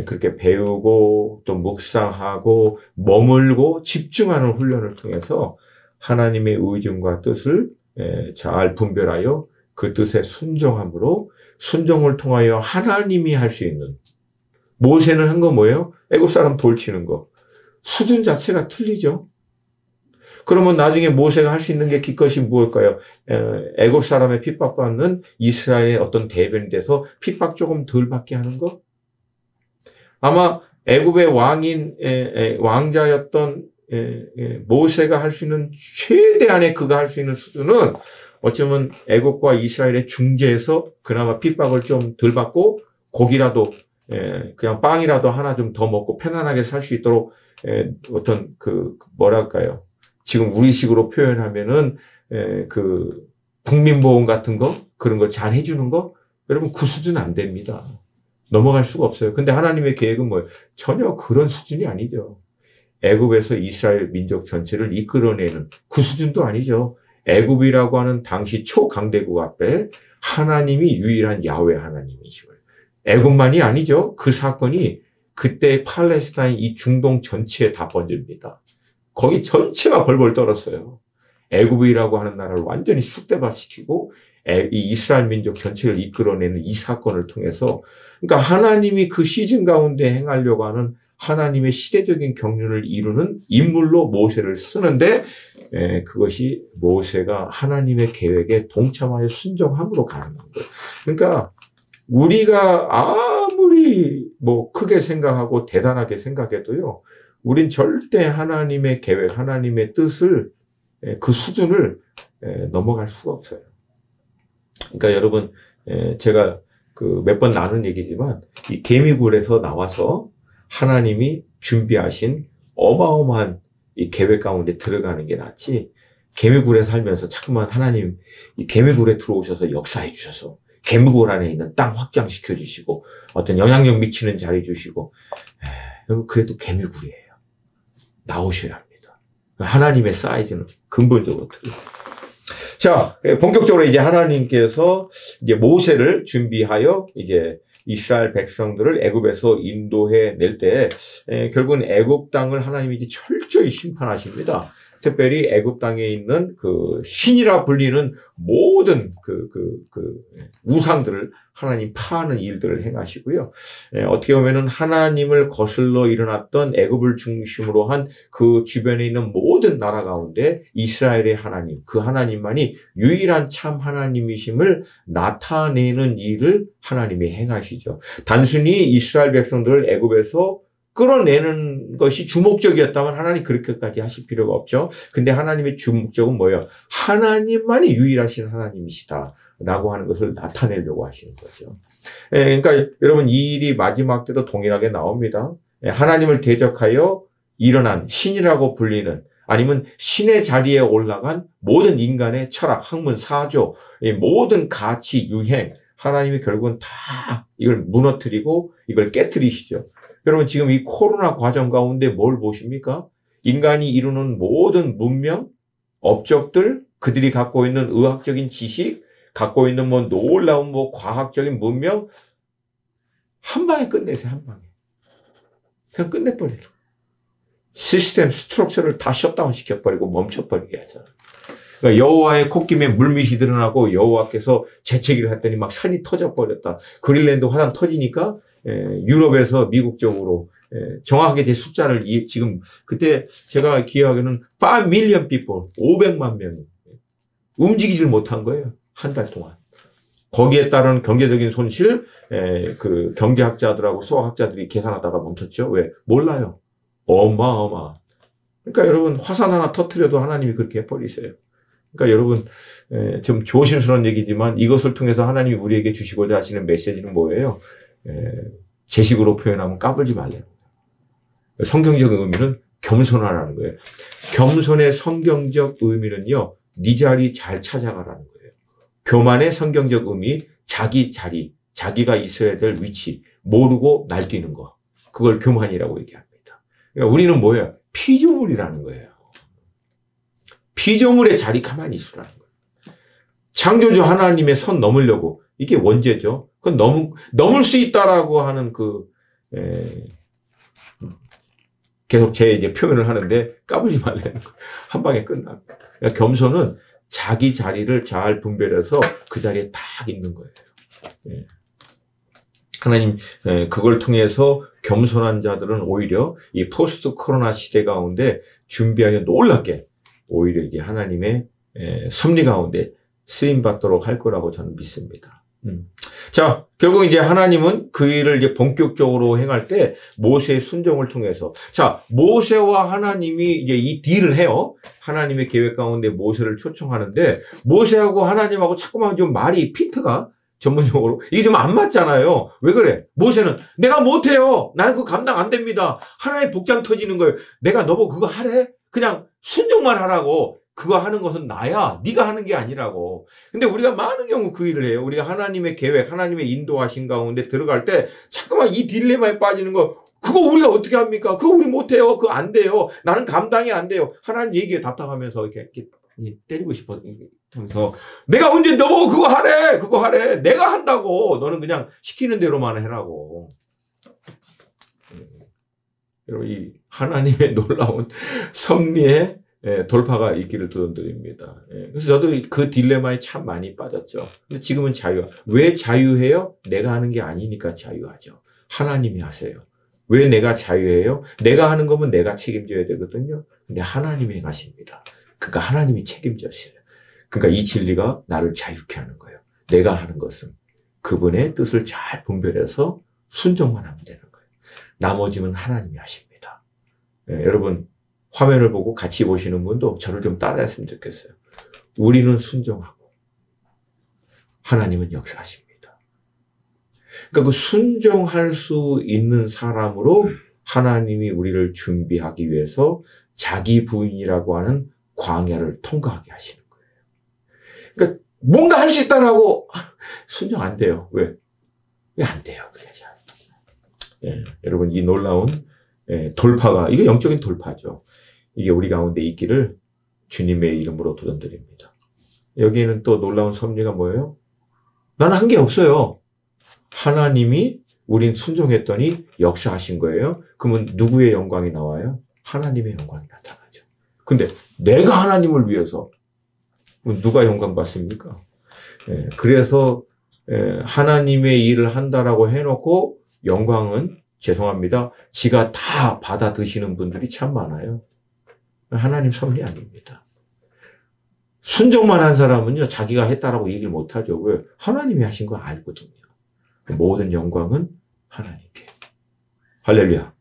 A: 그렇게 배우고 또 묵상하고 머물고 집중하는 훈련을 통해서 하나님의 의중과 뜻을 잘 분별하여 그 뜻에 순종함으로 순종을 통하여 하나님이 할 수 있는 모세는 한 거 뭐예요? 애굽 사람 돌치는 거. 수준 자체가 틀리죠. 그러면 나중에 모세가 할 수 있는 게 기껏이 무엇일까요? 애굽 사람의 핍박받는 이스라엘의 어떤 대변이 돼서 핍박 조금 덜 받게 하는 거? 아마 애굽의 왕자였던 모세가 할 수 있는 최대한의 그가 할 수 있는 수준은 어쩌면 애굽과 이스라엘의 중재에서 그나마 핍박을 좀 덜 받고 고기라도 그냥 빵이라도 하나 좀 더 먹고 편안하게 살 수 있도록 어떤 뭐랄까요? 지금 우리식으로 표현하면은 그 국민보험 같은 거 그런 거 잘 해주는 거 여러분 그 수준 안 됩니다. 넘어갈 수가 없어요. 근데 하나님의 계획은 뭐예요? 전혀 그런 수준이 아니죠. 애굽에서 이스라엘 민족 전체를 이끌어내는 그 수준도 아니죠. 애굽이라고 하는 당시 초강대국 앞에 하나님이 유일한 야훼 하나님이시고요. 애굽만이 아니죠. 그 사건이 그때 팔레스타인 이 중동 전체에 다 번집니다. 거기 전체가 벌벌 떨었어요. 애굽이라고 하는 나라를 완전히 쑥대밭시키고 이 이스라엘 민족 전체를 이끌어내는 이 사건을 통해서 그러니까 하나님이 그 시즌 가운데 행하려고 하는 하나님의 시대적인 경륜을 이루는 인물로 모세를 쓰는데 그것이 모세가 하나님의 계획에 동참하여 순종함으로 가능한 거예요. 그러니까 우리가 아무리 뭐 크게 생각하고 대단하게 생각해도요. 우린 절대 하나님의 계획, 하나님의 뜻을 그 수준을 넘어갈 수가 없어요. 그러니까 여러분 제가 몇 번 나눈 얘기지만 이 개미굴에서 나와서 하나님이 준비하신 어마어마한 이 계획 가운데 들어가는 게 낫지 개미굴에 살면서 자꾸만 하나님 이 개미굴에 들어오셔서 역사해 주셔서 개미굴 안에 있는 땅 확장시켜 주시고 어떤 영향력 미치는 자리 주시고 그래도 개미굴이에요. 나오셔야 합니다. 하나님의 사이즈는 근본적으로 틀려요. 자, 본격적으로 이제 하나님께서 이제 모세를 준비하여 이제 이스라엘 백성들을 애굽에서 인도해 낼 때 결국은 애굽 땅을 하나님이 이제 철저히 심판하십니다. 특별히 애굽 땅에 있는 그 신이라 불리는 모든 우상들을 하나님 파하는 일들을 행하시고요. 어떻게 보면은 하나님을 거슬러 일어났던 애굽을 중심으로 한 그 주변에 있는 모든 나라 가운데 이스라엘의 하나님, 그 하나님만이 유일한 참 하나님이심을 나타내는 일을 하나님이 행하시죠. 단순히 이스라엘 백성들을 애굽에서 끌어내는 것이 주목적이었다면 하나님 그렇게까지 하실 필요가 없죠. 근데 하나님의 주목적은 뭐예요? 하나님만이 유일하신 하나님이시다 라고 하는 것을 나타내려고 하시는 거죠. 그러니까 여러분 이 일이 마지막 때도 동일하게 나옵니다. 하나님을 대적하여 일어난 신이라고 불리는 아니면 신의 자리에 올라간 모든 인간의 철학, 학문, 사조, 모든 가치, 유행 하나님이 결국은 다 이걸 무너뜨리고 이걸 깨트리시죠. 여러분 지금 이 코로나 과정 가운데 뭘 보십니까? 인간이 이루는 모든 문명, 업적들, 그들이 갖고 있는 의학적인 지식, 갖고 있는 뭐 놀라운 뭐 과학적인 문명 한 방에 끝내세요. 한 방에. 그냥 끝내버리죠. 시스템, 스트럭처를 다 셧다운 시켜버리고 멈춰버리게 하잖아요. 그러니까 여호와의 콧김에 물밑이 드러나고 여호와께서 재채기를 했더니 막 산이 터져버렸다. 그린랜드 화산 터지니까 유럽에서 미국 쪽으로 정확하게 제 숫자를 지금 그때 제가 기억하기로는 5 million people, 500만 명이 움직이질 못한 거예요. 한 달 동안. 거기에 따른 경제적인 손실, 그 경제학자들하고 수학학자들이 계산하다가 멈췄죠. 왜? 몰라요. 어마어마. 그러니까 여러분 화산 하나 터뜨려도 하나님이 그렇게 해버리세요. 그러니까 여러분 좀 조심스러운 얘기지만 이것을 통해서 하나님이 우리에게 주시고자 하시는 메시지는 뭐예요? 제 식으로 표현하면 까불지 말래요. 성경적 의미는 겸손하라는 거예요. 겸손의 성경적 의미는요. 네 자리 잘 찾아가라는 거예요. 교만의 성경적 의미, 자기 자리, 자기가 있어야 될 위치 모르고 날뛰는 거. 그걸 교만이라고 얘기합니다. 그러니까 우리는 뭐예요? 피조물이라는 거예요. 피조물의 자리 가만히 있으라는 거예요. 창조주 하나님의 선 넘으려고 이게 원죄죠. 그건 넘을 수 있다라고 하는 계속 제 이제 표현을 하는데 까불지 말라는 거. 한 방에 끝납니다. 그러니까 겸손은 자기 자리를 잘 분별해서 그 자리에 딱 있는 거예요. 하나님 그걸 통해서 겸손한 자들은 오히려 이 포스트 코로나 시대 가운데 준비하여 놀랍게 오히려 이제 하나님의 섭리 가운데 쓰임받도록 할 거라고 저는 믿습니다. 자, 결국 이제 하나님은 그 일을 이제 본격적으로 행할 때 모세의 순종을 통해서 자, 모세와 하나님이 이제 이 딜을 해요. 하나님의 계획 가운데 모세를 초청하는데 모세하고 하나님하고 자꾸만 좀 말이 피트가 전문용어로. 이게 좀 안 맞잖아요. 왜 그래? 모세는 내가 못해요. 나는 그거 감당 안 됩니다. 하나의 복장 터지는 거예요. 내가 너보고 그거 하래? 그냥 순종만 하라고. 그거 하는 것은 나야. 네가 하는 게 아니라고. 근데 우리가 많은 경우 그 일을 해요. 우리가 하나님의 계획, 하나님의 인도하신 가운데 들어갈 때 자꾸만 이 딜레마에 빠지는 거. 그거 우리가 어떻게 합니까? 그거 우리 못해요. 그거 안 돼요. 나는 감당이 안 돼요. 하나님 얘기에 답답하면서 이렇게 때리고 싶어. 하면서 내가 언제 너보고 그거 하래. 그거 하래. 내가 한다고. 너는 그냥 시키는 대로만 해라고. 여러분, 이 하나님의 놀라운 섭리에 돌파가 있기를 도전드립니다. 그래서 저도 그 딜레마에 참 많이 빠졌죠. 근데 지금은 자유. 왜 자유해요? 내가 하는 게 아니니까 자유하죠. 하나님이 하세요. 왜 내가 자유해요? 내가 하는 거면 내가 책임져야 되거든요. 근데 하나님이 하십니다. 그러니까 하나님이 책임져시요. 그러니까 이 진리가 나를 자유케 하는 거예요. 내가 하는 것은 그분의 뜻을 잘 분별해서 순종만 하면 되는 거예요. 나머지는 하나님이 하십니다. 여러분, 화면을 보고 같이 보시는 분도 저를 좀 따라했으면 좋겠어요. 우리는 순종하고 하나님은 역사하십니다. 그러니까 그 순종할 수 있는 사람으로 하나님이 우리를 준비하기 위해서 자기 부인이라고 하는 광야를 통과하게 하시는 거예요. 그러니까 뭔가 할 수 있다라고 순종 안 돼요. 왜? 왜 안 돼요? 여러분, 이 놀라운 돌파가, 이게 영적인 돌파죠. 이게 우리 가운데 있기를 주님의 이름으로 도전드립니다. 여기에는 또 놀라운 섭리가 뭐예요? 나는 한 게 없어요. 하나님이 우린 순종했더니 역사하신 거예요. 그러면 누구의 영광이 나와요? 하나님의 영광이 나타나죠. 근데 내가 하나님을 위해서 누가 영광 받습니까? 그래서 하나님의 일을 한다라고 해놓고 영광은 죄송합니다. 지가 다 받아 드시는 분들이 참 많아요. 하나님 섭리 아닙니다. 순종만 한 사람은요, 자기가 했다라고 얘기를 못 하죠. 왜? 하나님이 하신 거 알거든요. 모든 영광은 하나님께. 할렐루야.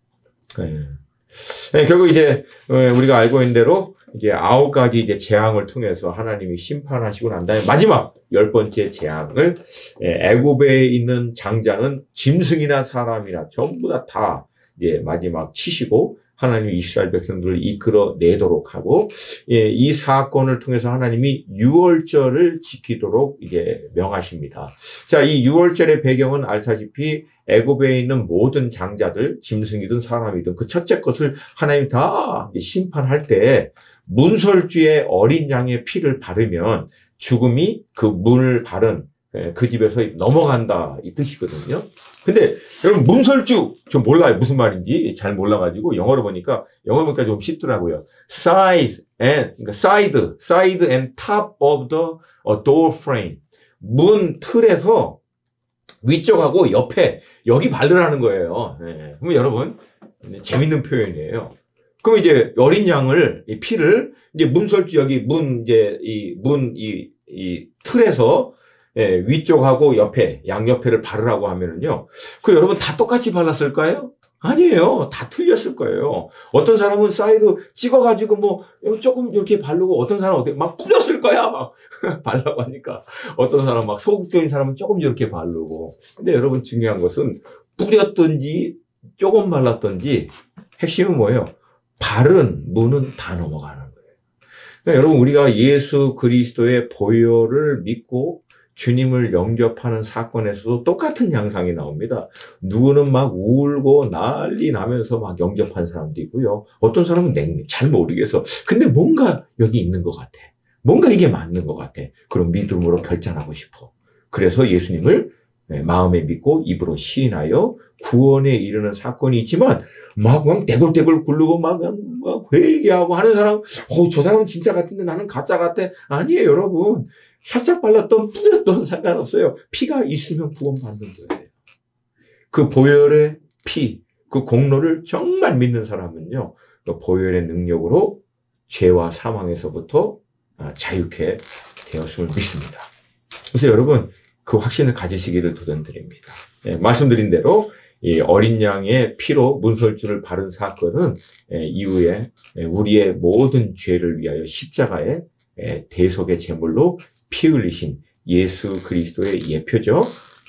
A: 결국 이제 우리가 알고 있는 대로 이제 9가지 이제 재앙을 통해서 하나님이 심판하시고 난 다음에 마지막 10번째 재앙을 애굽에 있는 장자는 짐승이나 사람이나 전부 다 이제 마지막 치시고 하나님이 이스라엘 백성들을 이끌어내도록 하고, 이 사건을 통해서 하나님이 유월절을 지키도록 이제 명하십니다. 자, 이 유월절의 배경은 알다시피 애굽에 있는 모든 장자들, 짐승이든 사람이든 그 첫째 것을 하나님 다 심판할 때 문설주의 어린 양의 피를 바르면 죽음이 그 문을 바른 그 집에서 넘어간다 이 뜻이거든요. 근데 여러분, 문설주 저 몰라요. 무슨 말인지 잘 몰라가지고 영어로 보니까 좀 쉽더라고요. side and top of the door frame. 문 틀에서 위쪽하고 옆에 여기 바르라는 거예요. 그러면 여러분, 재밌는 표현이에요. 그럼 이제 어린 양을 이 피를 이제 문설주 여기 이 틀에서 위쪽하고 옆에, 양옆에를 바르라고 하면은요, 그 여러분 다 똑같이 발랐을까요? 아니에요. 다 틀렸을 거예요. 어떤 사람은 사이드 찍어가지고 뭐, 조금 이렇게 바르고, 어떤 사람은 어떻게 막 뿌렸을 거야. 막, 바르라고 하니까. 어떤 사람은 막 소극적인 사람은 조금 이렇게 바르고. 근데 여러분 중요한 것은 뿌렸든지, 조금 발랐든지, 핵심은 뭐예요? 바른 문은 다 넘어가는 거예요. 그러니까 여러분, 우리가 예수 그리스도의 보혈을 믿고, 주님을 영접하는 사건에서도 똑같은 양상이 나옵니다. 누구는 막 울고 난리 나면서 막 영접한 사람도 있고요. 어떤 사람은 잘 모르겠어. 근데 뭔가 여기 있는 것 같아. 뭔가 이게 맞는 것 같아. 그럼 믿음으로 결단하고 싶어. 그래서 예수님을 마음에 믿고 입으로 시인하여 구원에 이르는 사건이 있지만 막 대굴대굴 굴르고 막 회개하고 하는 사람, 저 사람은 진짜 같은데 나는 가짜 같아. 아니에요, 여러분. 살짝 발랐던 뿌렸던 상관없어요. 피가 있으면 구원받는 거예요. 그 보혈의 피, 그 공로를 정말 믿는 사람은요, 그 보혈의 능력으로 죄와 사망에서부터 자유케 되었음을 믿습니다. 그래서 여러분, 그 확신을 가지시기를 도전드립니다. 말씀드린 대로 이 어린 양의 피로 문설주를 바른 사건은 이후에 우리의 모든 죄를 위하여 십자가의 대속의 제물로 피 흘리신 예수 그리스도의 예표죠.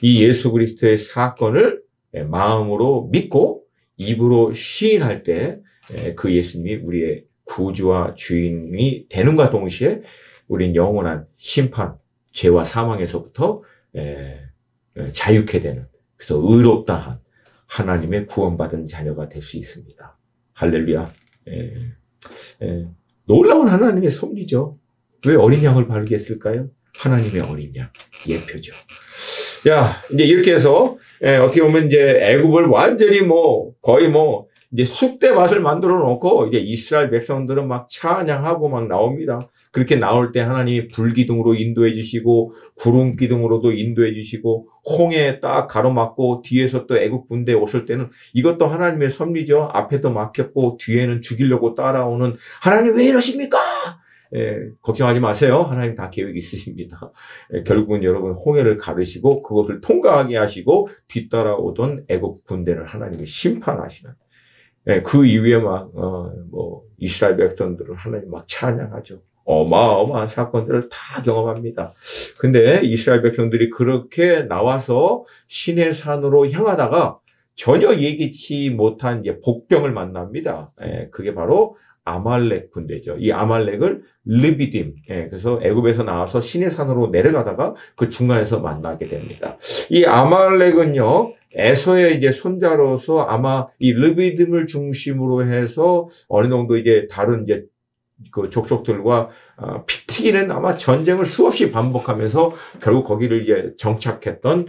A: 이 예수 그리스도의 사건을 마음으로 믿고 입으로 시인할 때 그 예수님이 우리의 구주와 주인이 되는과 동시에 우린 영원한 심판, 죄와 사망에서부터 자유케 되는, 그래서 의롭다 한 하나님의 구원받은 자녀가 될 수 있습니다. 할렐루야. 놀라운 하나님의 섭리죠. 왜 어린 양을 바르게 했을까요? 하나님의 어린 양, 예표죠. 야, 이제 이렇게 해서 어떻게 보면 이제 애굽을 완전히 거의 이제 쑥대 밭을 만들어 놓고 이제 이스라엘 백성들은 막 찬양하고 막 나옵니다. 그렇게 나올 때 하나님이 불기둥으로 인도해 주시고 구름 기둥으로도 인도해 주시고 홍해에 딱 가로막고 뒤에서 또 애국 군대 오실 때는 이것도 하나님의 섭리죠. 앞에도 막혔고 뒤에는 죽이려고 따라오는 하나님 왜 이러십니까? 걱정하지 마세요. 하나님 다 계획이 있으십니다. 결국은 여러분 홍해를 가르시고 그것을 통과하게 하시고 뒤따라오던 애국 군대를 하나님이 심판하시는. 그 이후에 이스라엘 백성들을 하나님 막 찬양하죠. 어마어마한 사건들을 다 경험합니다. 근데 이스라엘 백성들이 그렇게 나와서 시내 산으로 향하다가 전혀 예기치 못한 이제 복병을 만납니다. 그게 바로 아말렉 군대죠. 이 아말렉을 르비딤, 그래서 애굽에서 나와서 시내 산으로 내려가다가 그 중간에서 만나게 됩니다. 이 아말렉은요, 에서의 이제 손자로서 아마 이 르비딤을 중심으로 해서 어느 정도 이제 다른 이제 그 족속들과 피 튀기는 아마 전쟁을 수없이 반복하면서 결국 거기를 이제 정착했던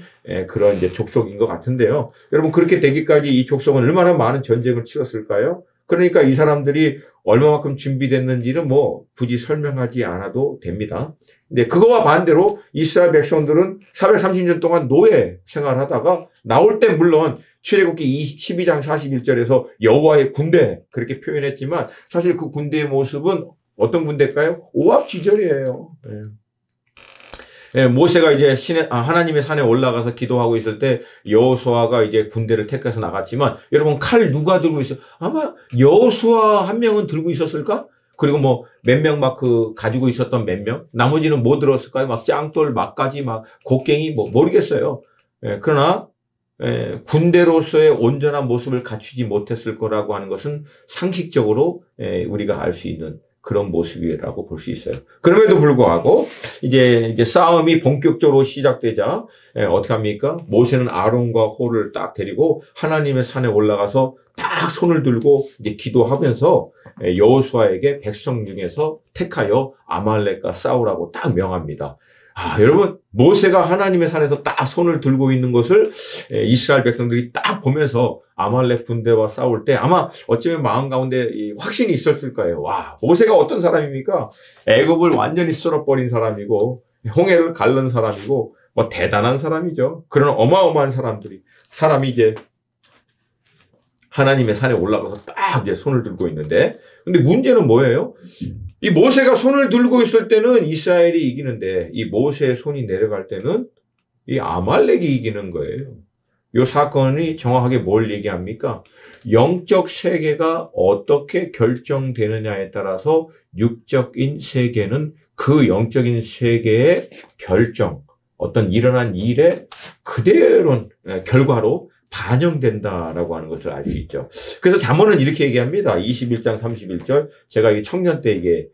A: 그런 이제 족속인 것 같은데요. 여러분 그렇게 되기까지 이 족속은 얼마나 많은 전쟁을 치렀을까요? 그러니까 이 사람들이 얼마만큼 준비됐는지는 굳이 설명하지 않아도 됩니다. 근데 그거와 반대로 이스라엘 백성들은 430년 동안 노예 생활하다가 나올 때 물론 출애굽기 12장 41절에서 여호와의 군대 그렇게 표현했지만 사실 그 군대의 모습은 어떤 군대일까요? 오합지졸이에요. 모세가 이제 하나님의 산에 올라가서 기도하고 있을 때 여호수아가 이제 군대를 택해서 나갔지만 여러분 칼 누가 들고 있어요? 아마 여호수아 한 명은 들고 있었을까? 그리고 몇 명 가지고 있었던 몇 명? 나머지는 뭐 들었을까요? 막 짱돌, 막가지, 곡괭이 모르겠어요. 그러나 군대로서의 온전한 모습을 갖추지 못했을 거라고 하는 것은 상식적으로 우리가 알 수 있는 그런 모습이라고 볼 수 있어요. 그럼에도 불구하고 이제 싸움이 본격적으로 시작되자 어떻게 합니까? 모세는 아론과 홀을 딱 데리고 하나님의 산에 올라가서 딱 손을 들고 이제 기도하면서 여호수아에게 백성 중에서 택하여 아말렉과 싸우라고 딱 명합니다. 여러분 모세가 하나님의 산에서 딱 손을 들고 있는 것을 이스라엘 백성들이 딱 보면서 아말렉 군대와 싸울 때 아마 어쩌면 마음 가운데 확신이 있었을 거예요. 와, 모세가 어떤 사람입니까? 애굽을 완전히 쓸어버린 사람이고 홍해를 갈른 사람이고 대단한 사람이죠. 그런 어마어마한 사람이 이제 하나님의 산에 올라가서 딱 이제 손을 들고 있는데 근데 문제는 뭐예요? 이 모세가 손을 들고 있을 때는 이스라엘이 이기는데 이 모세의 손이 내려갈 때는 이 아말렉이 이기는 거예요. 이 사건이 정확하게 뭘 얘기합니까? 영적 세계가 어떻게 결정되느냐에 따라서 육적인 세계는 그 영적인 세계의 결정, 어떤 일어난 일의 그대로 결과로 반영된다라고 하는 것을 알 수 있죠. 그래서 잠언은 이렇게 얘기합니다. 21장 31절. 제가 이 청년 때 이게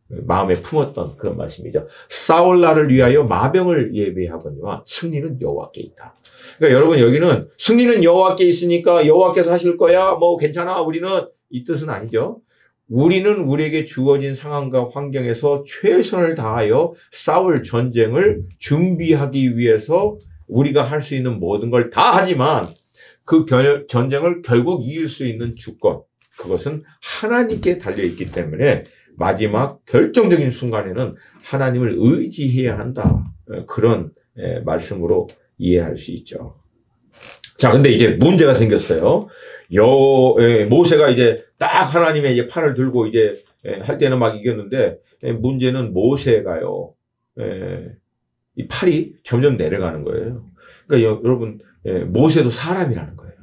A: 마음에 품었던 그런 말씀이죠. 싸울 날을 위하여 마병을 예비하거니와 승리는 여호와께 있다. 그러니까 여러분 여기는 승리는 여호와께 있으니까 여호와께서 하실 거야. 괜찮아. 우리는 이 뜻은 아니죠. 우리는 우리에게 주어진 상황과 환경에서 최선을 다하여 싸울 전쟁을 준비하기 위해서 우리가 할 수 있는 모든 걸 다 하지만 그 전쟁을 결국 이길 수 있는 주권, 그것은 하나님께 달려있기 때문에 마지막 결정적인 순간에는 하나님을 의지해야 한다. 그런 말씀으로 이해할 수 있죠. 자, 근데 이제 문제가 생겼어요. 모세가 이제 딱 하나님의 이제 팔을 들고 이제 할 때는 막 이겼는데 문제는 모세가요. 이 팔이 점점 내려가는 거예요. 그러니까 여러분 모세도 사람이라는 거예요.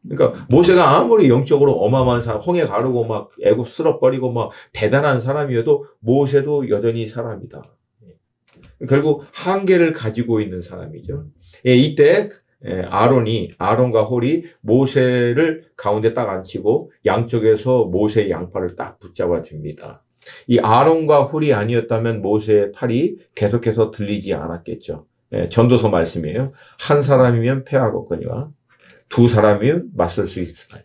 A: 그러니까 모세가 아무리 영적으로 어마어마한 사람, 홍해 가르고 막 애굽 쓸어버리고 막 대단한 사람이어도 모세도 여전히 사람이다. 결국 한계를 가지고 있는 사람이죠. 예, 이때 아론과 홀이 모세를 가운데 딱 앉히고 양쪽에서 모세의 양팔을 딱 붙잡아 줍니다. 이 아론과 홀이 아니었다면 모세의 팔이 계속해서 들리지 않았겠죠. 예, 전도서 말씀이에요. 한 사람이면 패하겠거니와 두 사람이면 맞설 수 있으나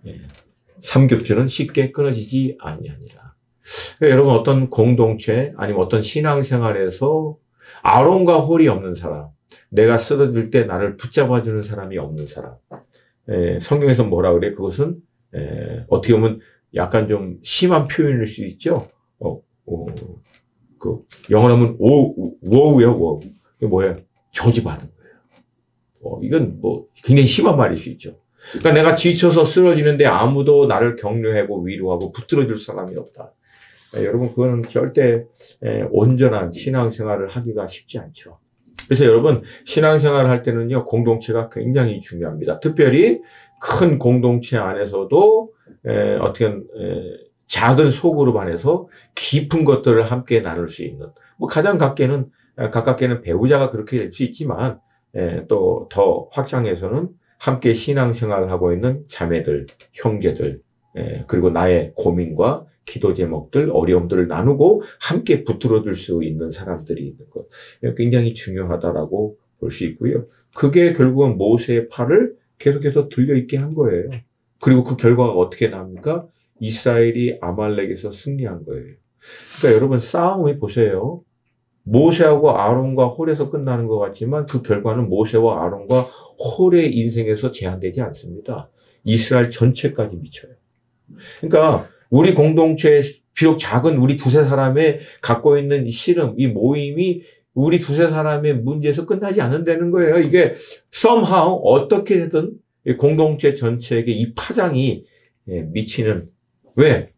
A: 예, 삼겹줄은 쉽게 끊어지지 아니하니라. 그러니까 여러분 어떤 공동체 아니면 어떤 신앙생활에서 아론과 홀이 없는 사람, 내가 쓰러질 때 나를 붙잡아주는 사람이 없는 사람. 성경에서 뭐라 그래? 그것은 어떻게 보면 약간 좀 심한 표현일 수 있죠. 그 영어로 하면 woe요, woe. 이게 뭐예요? 저주받은 거예요. 이건 뭐 굉장히 심한 말일 수 있죠. 그러니까 내가 지쳐서 쓰러지는데 아무도 나를 격려하고 위로하고 붙들어줄 사람이 없다. 여러분 그거는 절대 온전한 신앙생활을 하기가 쉽지 않죠. 그래서 여러분 신앙생활을 할 때는요 공동체가 굉장히 중요합니다. 특별히 큰 공동체 안에서도 어떻게 작은 소그룹 안에서 깊은 것들을 함께 나눌 수 있는 뭐 가장 가깝게는 배우자가 그렇게 될 수 있지만 또 더 확장해서는 함께 신앙생활을 하고 있는 자매들, 형제들 그리고 나의 고민과 기도 제목들, 어려움들을 나누고 함께 붙들어줄 수 있는 사람들이 있는 것. 굉장히 중요하다라고 볼 수 있고요. 그게 결국은 모세의 팔을 계속해서 들려있게 한 거예요. 그리고 그 결과가 어떻게 나옵니까? 이스라엘이 아말렉에서 승리한 거예요. 그러니까 여러분 싸움을 보세요. 모세하고 아론과 홀에서 끝나는 것 같지만 그 결과는 모세와 아론과 홀의 인생에서 제한되지 않습니다. 이스라엘 전체까지 미쳐요. 그러니까 우리 공동체에 비록 작은 우리 두세 사람의 갖고 있는 이 씨름, 이 모임이 우리 두세 사람의 문제에서 끝나지 않는다는 거예요. 이게 somehow 어떻게든 공동체 전체에게 이 파장이 미치는 왜?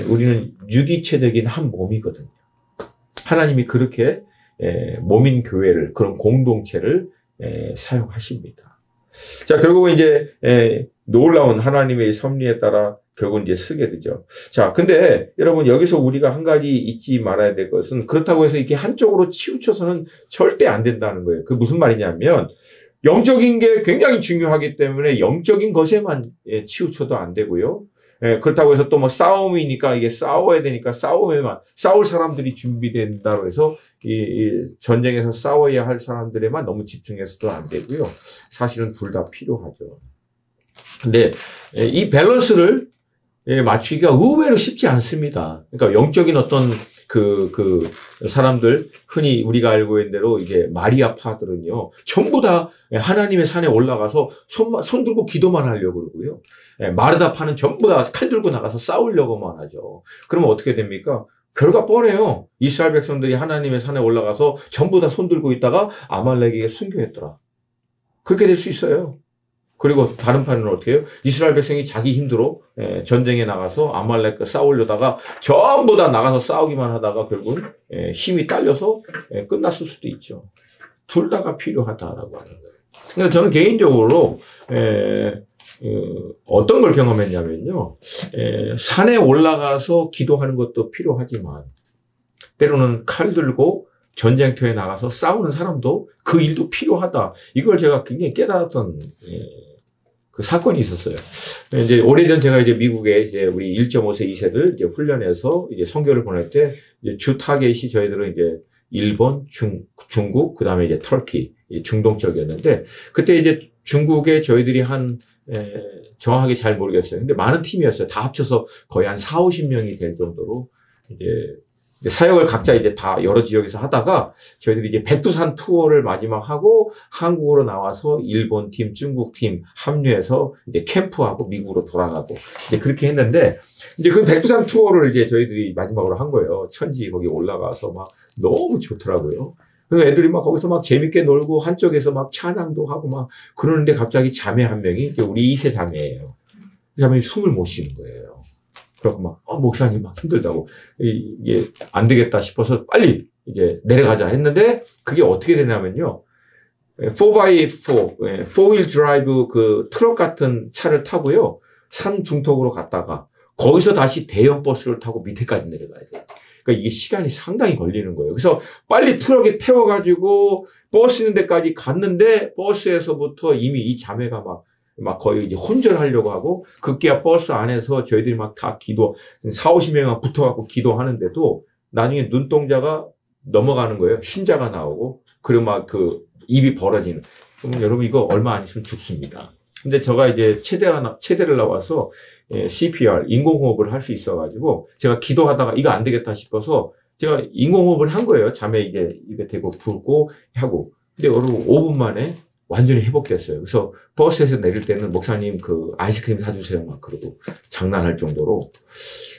A: 우리는 유기체적인 한 몸이거든요. 하나님이 그렇게 몸인 교회를 그런 공동체를 사용하십니다. 자, 결국은 이제 놀라운 하나님의 섭리에 따라 결국 이제 쓰게 되죠. 자, 근데 여러분 여기서 우리가 한 가지 잊지 말아야 될 것은 그렇다고 해서 이렇게 한쪽으로 치우쳐서는 절대 안 된다는 거예요. 그 무슨 말이냐면 영적인 게 굉장히 중요하기 때문에 영적인 것에만 치우쳐도 안 되고요. 그렇다고 해서 또 뭐 싸움이니까 이게 싸워야 되니까 싸울 사람들이 준비된다고 해서 이 전쟁에서 싸워야 할 사람들에만 너무 집중해서도 안 되고요. 사실은 둘 다 필요하죠. 근데 이 밸런스를 맞추기가 의외로 쉽지 않습니다. 그러니까 영적인 어떤 그 사람들, 흔히 우리가 알고 있는 대로 이게 마리아파들은요, 전부 다 하나님의 산에 올라가서 손 들고 기도만 하려고 그러고요. 마르다파는 전부 다 칼 들고 나가서 싸우려고만 하죠. 그러면 어떻게 됩니까? 결과 뻔해요. 이스라엘 백성들이 하나님의 산에 올라가서 전부 다 손 들고 있다가 아말렉에게 순교했더라. 그렇게 될 수 있어요. 그리고 다른 판은 어떻게 해요? 이스라엘 백성이 자기 힘으로 전쟁에 나가서 아말렉과 싸우려다가 전부 다 나가서 싸우기만 하다가 결국은 힘이 딸려서 끝났을 수도 있죠. 둘 다가 필요하다라고 하는 거예요. 그러니까 저는 개인적으로 어떤 걸 경험했냐면요. 산에 올라가서 기도하는 것도 필요하지만 때로는 칼 들고 전쟁터에 나가서 싸우는 사람도 그 일도 필요하다. 이걸 제가 굉장히 깨달았던 그 사건이 있었어요. 이제 오래전 제가 이제 미국에 이제 우리 1.5세 2세들 이제 훈련해서 이제 선교를 보낼 때 이제 주 타겟이 저희들은 이제 일본, 중국, 그 다음에 이제 터키, 중동 쪽이었는데 그때 이제 중국에 저희들이 정확하게 잘 모르겠어요. 근데 많은 팀이었어요. 다 합쳐서 거의 한 4, 50명이 될 정도로 이제 사역을 각자 이제 다 여러 지역에서 하다가 저희들이 이제 백두산 투어를 마지막 하고 한국으로 나와서 일본 팀, 중국 팀 합류해서 이제 캠프하고 미국으로 돌아가고 이제 그렇게 했는데 이제 그 백두산 투어를 이제 저희들이 마지막으로 한 거예요. 천지 거기 올라가서 막 너무 좋더라고요. 그래서 애들이 막 거기서 막 재밌게 놀고 한쪽에서 막 찬양도 하고 막 그러는데 갑자기 자매 한 명이 우리 2세 자매예요. 그 자매이 숨을 못 쉬는 거예요. 그러고 막, 목사님 막 힘들다고, 이게 안 되겠다 싶어서 빨리 이제 내려가자 했는데, 그게 어떻게 되냐면요. 4x4, 4wheel drive 그 트럭 같은 차를 타고요. 산 중턱으로 갔다가, 거기서 다시 대형 버스를 타고 밑에까지 내려가야 돼요. 그러니까 이게 시간이 상당히 걸리는 거예요. 그래서 빨리 트럭에 태워가지고 버스 있는 데까지 갔는데 버스에서부터 이미 이 자매가 막 거의 이제 혼절하려고 하고 급기야 버스 안에서 저희들이 막 다 4, 50명만 붙어갖고 기도하는데도 나중에 눈동자가 넘어가는 거예요. 흰자가 나오고 그리고 막 입이 벌어지는. 그러면 여러분 이거 얼마 안 있으면 죽습니다. 근데 제가 이제 체대를 나와서 CPR, 인공호흡을 할 수 있어가지고 제가 기도하다가 이거 안 되겠다 싶어서 제가 인공호흡을 한 거예요. 잠에 이제 입에 대고 불고 하고. 근데 여러분 5분 만에 완전히 회복됐어요. 그래서 버스에서 내릴 때는 목사님 아이스크림 사주세요. 막 그러고 장난할 정도로.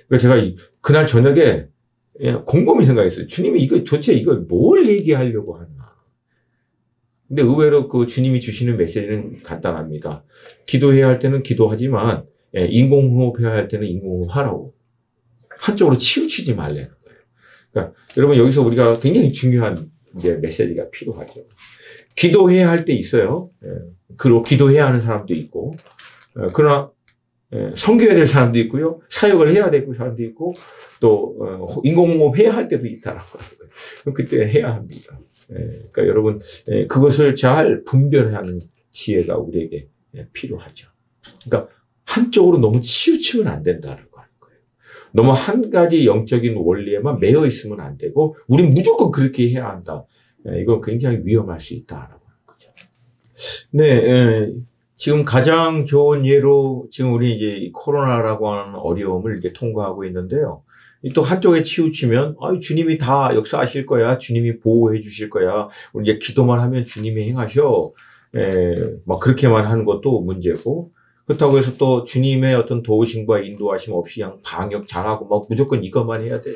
A: 그래서 제가 그날 저녁에 곰곰이 생각했어요. 주님이 도대체 이걸 뭘 얘기하려고 하나. 근데 의외로 주님이 주시는 메시지는 간단합니다. 기도해야 할 때는 기도하지만, 인공호흡 해야 할 때는 인공호흡 하라고. 한쪽으로 치우치지 말라는 거예요. 그러니까, 여러분, 여기서 우리가 굉장히 중요한 이제 메시지가 필요하죠. 기도해야 할 때 있어요. 그리고 기도해야 하는 사람도 있고, 그러나, 섬겨야 될 사람도 있고요. 사역을 해야 될 사람도 있고, 또, 인공호흡 해야 할 때도 있다라는 거예요. 그럼 그때 해야 합니다. 그러니까 여러분, 그것을 잘 분별하는 지혜가 우리에게 필요하죠. 그러니까 한쪽으로 너무 치우치면 안 된다는 거예요. 너무 한 가지 영적인 원리에만 매여 있으면 안 되고, 우린 무조건 그렇게 해야 한다. 이건 굉장히 위험할 수 있다라고 하는 거죠. 네, 지금 가장 좋은 예로 지금 우리 이제 코로나라고 하는 어려움을 이제 통과하고 있는데요. 또 한쪽에 치우치면, 주님이 다 역사하실 거야. 주님이 보호해 주실 거야. 우리 이제 기도만 하면 주님이 행하셔. 막 그렇게만 하는 것도 문제고. 그렇다고 해서 또 주님의 어떤 도우심과 인도하심 없이 그냥 방역 잘하고 막 무조건 이것만 해야 돼.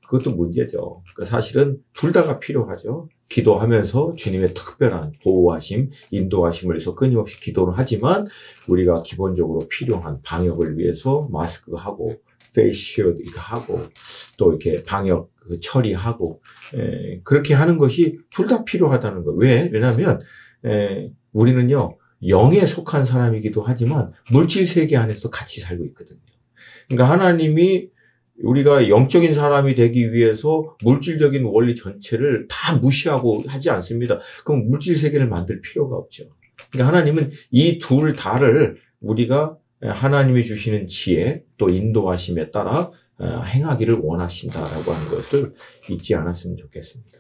A: 그것도 문제죠. 그러니까 사실은 둘 다가 필요하죠. 기도하면서 주님의 특별한 보호하심, 인도하심을 위해서 끊임없이 기도를 하지만 우리가 기본적으로 필요한 방역을 위해서 마스크하고 페이스 쉴드 이거 하고 또 이렇게 방역 처리하고 그렇게 하는 것이 둘 다 필요하다는 거. 왜냐하면 우리는요 영에 속한 사람이기도 하지만 물질 세계 안에서도 같이 살고 있거든요. 그러니까 하나님이 우리가 영적인 사람이 되기 위해서 물질적인 원리 전체를 다 무시하고 하지 않습니다. 그럼 물질 세계를 만들 필요가 없죠. 그러니까 하나님은 이 둘 다를 우리가 하나님이 주시는 지혜 또 인도하심에 따라 행하기를 원하신다라고 하는 것을 잊지 않았으면 좋겠습니다.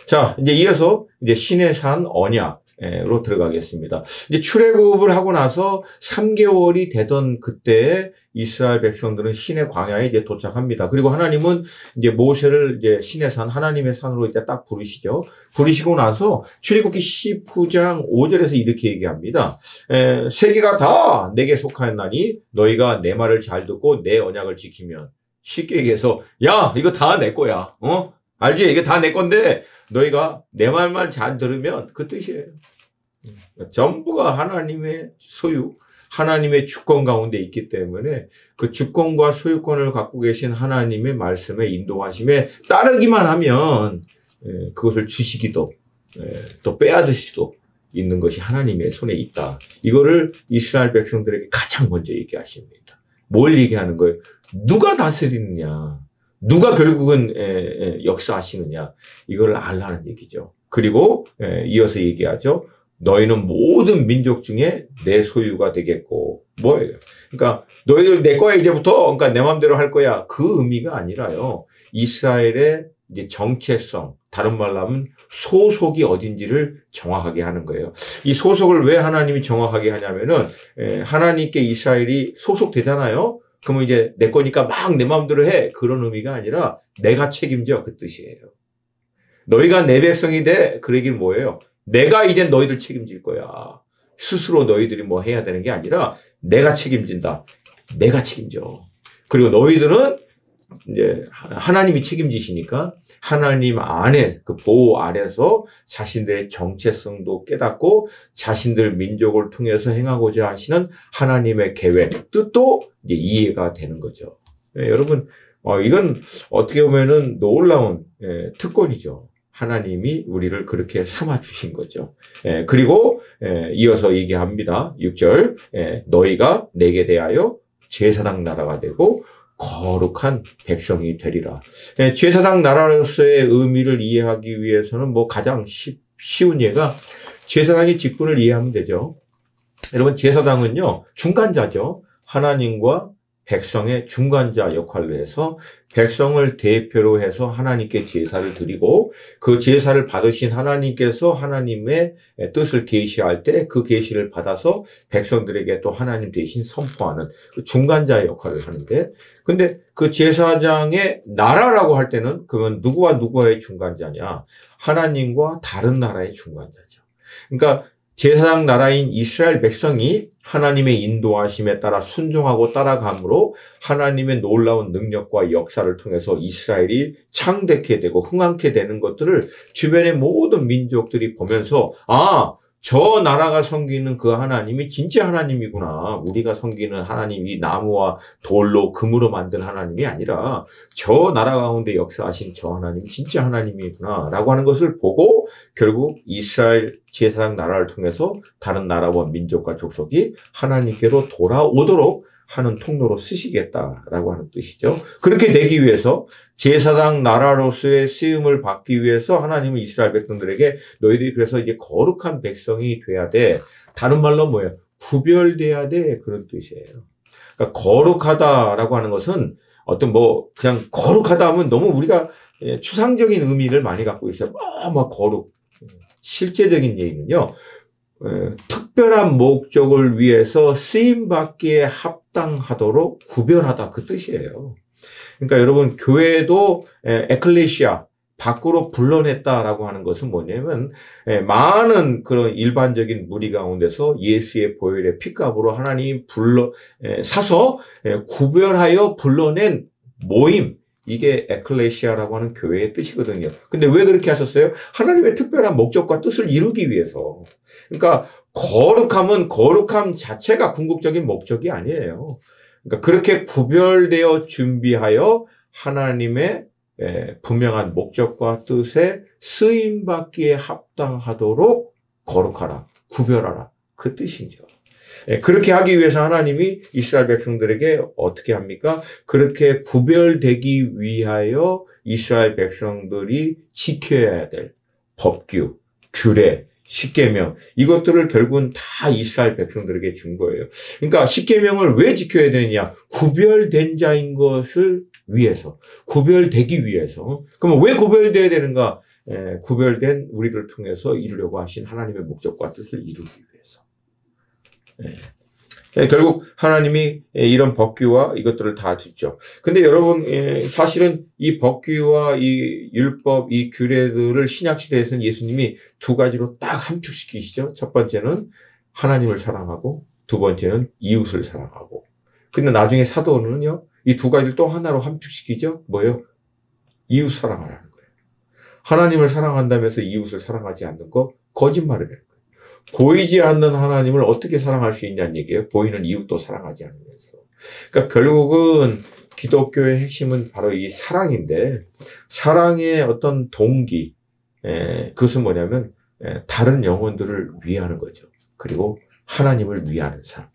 A: 자, 이제 이어서 이제 신의 산 언약으로 들어가겠습니다. 이제 출애굽을 하고 나서 3개월이 되던 그때에 이스라엘 백성들은 신의 광야에 이제 도착합니다. 그리고 하나님은 이제 모세를 이제 신의 산, 하나님의 산으로 이제 딱 부르시죠. 부르시고 나서 출애굽기 19장 5절에서 이렇게 얘기합니다. 세계가 다 내게 속하였나니 너희가 내 말을 잘 듣고 내 언약을 지키면. 쉽게 얘기해서 야 이거 다 내 거야. 알지? 이게 다 내 건데 너희가 내 말만 잘 들으면 그 뜻이에요. 전부가 하나님의 소유, 하나님의 주권 가운데 있기 때문에 그 주권과 소유권을 갖고 계신 하나님의 말씀에 인도하심에 따르기만 하면 그것을 주시기도 또 빼앗을 수도 있는 것이 하나님의 손에 있다. 이거를 이스라엘 백성들에게 가장 먼저 얘기하십니다. 뭘 얘기하는 거예요? 누가 다스리느냐? 누가 결국은 역사하시느냐? 이걸 알라는 얘기죠. 그리고 이어서 얘기하죠. 너희는 모든 민족 중에 내 소유가 되겠고 뭐예요? 그러니까 너희들 내 거야 이제부터. 그러니까 내 마음대로 할 거야. 그 의미가 아니라요. 이스라엘의 이제 정체성, 다른 말로 하면 소속이 어딘지를 정확하게 하는 거예요. 이 소속을 왜 하나님이 정확하게 하냐면은 하나님께 이스라엘이 소속되잖아요. 그러면 이제 내 거니까 막 내 마음대로 해. 그런 의미가 아니라 내가 책임져. 그 뜻이에요. 너희가 내 백성이 돼. 그 얘기는 뭐예요? 내가 이제 너희들 책임질 거야. 스스로 너희들이 뭐 해야 되는 게 아니라 내가 책임진다. 내가 책임져. 그리고 너희들은 이제 하나님이 책임지시니까 하나님 안에 그 보호 아래서 자신들의 정체성도 깨닫고 자신들 민족을 통해서 행하고자 하시는 하나님의 계획, 뜻도 이제 이해가 되는 거죠. 여러분, 이건 어떻게 보면은 놀라운 특권이죠. 하나님이 우리를 그렇게 삼아 주신 거죠. 그리고 이어서 얘기합니다. 6절, 너희가 내게 대하여 제사장 나라가 되고 거룩한 백성이 되리라. 제사장 나라로서의 의미를 이해하기 위해서는 뭐 가장 쉬운 예가 제사장의 직분을 이해하면 되죠. 여러분, 제사장은요, 중간자죠. 하나님과 백성의 중간자 역할로 해서 백성을 대표로 해서 하나님께 제사를 드리고 그 제사를 받으신 하나님께서 하나님의 뜻을 계시할 때 그 계시를 받아서 백성들에게 또 하나님 대신 선포하는 그 중간자의 역할을 하는데, 근데 그 제사장의 나라라고 할 때는 그건 누구와 누구의 중간자냐? 하나님과 다른 나라의 중간자죠. 그러니까 제사장 나라인 이스라엘 백성이 하나님의 인도하심에 따라 순종하고 따라감으로 하나님의 놀라운 능력과 역사를 통해서 이스라엘이 창대케 되고 흥왕케 되는 것들을 주변의 모든 민족들이 보면서, 아, 저 나라가 섬기는 그 하나님이 진짜 하나님이구나. 우리가 섬기는 하나님이 나무와 돌로 금으로 만든 하나님이 아니라 저 나라 가운데 역사하신 저 하나님이 진짜 하나님이구나 라고 하는 것을 보고 결국 이스라엘 제사장 나라를 통해서 다른 나라와 민족과 족속이 하나님께로 돌아오도록 하는 통로로 쓰시겠다라고 하는 뜻이죠. 그렇게 되기 위해서 제사장 나라로서의 쓰임을 받기 위해서 하나님은 이스라엘 백성들에게 너희들이 그래서 이제 거룩한 백성이 돼야 돼. 다른 말로 뭐예요? 구별돼야 돼. 그런 뜻이에요. 그러니까 거룩하다라고 하는 것은 어떤 뭐 그냥 거룩하다 하면 너무 우리가 추상적인 의미를 많이 갖고 있어요. 막 거룩. 실제적인 얘기는요. 특별한 목적을 위해서 쓰임받기에 합당하도록 구별하다 그 뜻이에요. 그러니까 여러분 교회도 에클레시아 밖으로 불러냈다라고 하는 것은 뭐냐면 많은 그런 일반적인 무리 가운데서 예수의 보혈의 피값으로 하나님이 사서 구별하여 불러낸 모임, 이게 에클레시아라고 하는 교회의 뜻이거든요. 근데 왜 그렇게 하셨어요? 하나님의 특별한 목적과 뜻을 이루기 위해서. 그러니까 거룩함은 거룩함 자체가 궁극적인 목적이 아니에요. 그러니까 그렇게 구별되어 준비하여 하나님의 분명한 목적과 뜻에 쓰임받기에 합당하도록 거룩하라, 구별하라. 그 뜻이죠. 그렇게 하기 위해서 하나님이 이스라엘 백성들에게 어떻게 합니까? 그렇게 구별되기 위하여 이스라엘 백성들이 지켜야 될 법규, 규례, 십계명, 이것들을 결국은 다 이스라엘 백성들에게 준 거예요. 그러니까 십계명을 왜 지켜야 되느냐? 구별된 자인 것을 위해서, 구별되기 위해서. 그러면 왜 구별돼야 되는가? 구별된 우리를 통해서 이루려고 하신 하나님의 목적과 뜻을 이루기 위해서. 결국 하나님이 이런 법규와 이것들을 다 주죠. 근데 여러분, 사실은 이 법규와 이 율법, 이 규례들을 신약시대에서는 예수님이 두 가지로 딱 함축시키시죠. 첫 번째는 하나님을 사랑하고 두 번째는 이웃을 사랑하고. 근데 나중에 사도는요, 이 두 가지를 또 하나로 함축시키죠. 뭐예요? 이웃 사랑하라는 거예요. 하나님을 사랑한다면서 이웃을 사랑하지 않는 거 거짓말을 해요. 보이지 않는 하나님을 어떻게 사랑할 수 있냐는 얘기예요. 보이는 이웃도 사랑하지 않으면서. 그러니까 결국은 기독교의 핵심은 바로 이 사랑인데, 사랑의 어떤 동기, 그것은 뭐냐면 다른 영혼들을 위하는 거죠. 그리고 하나님을 위하는 삶.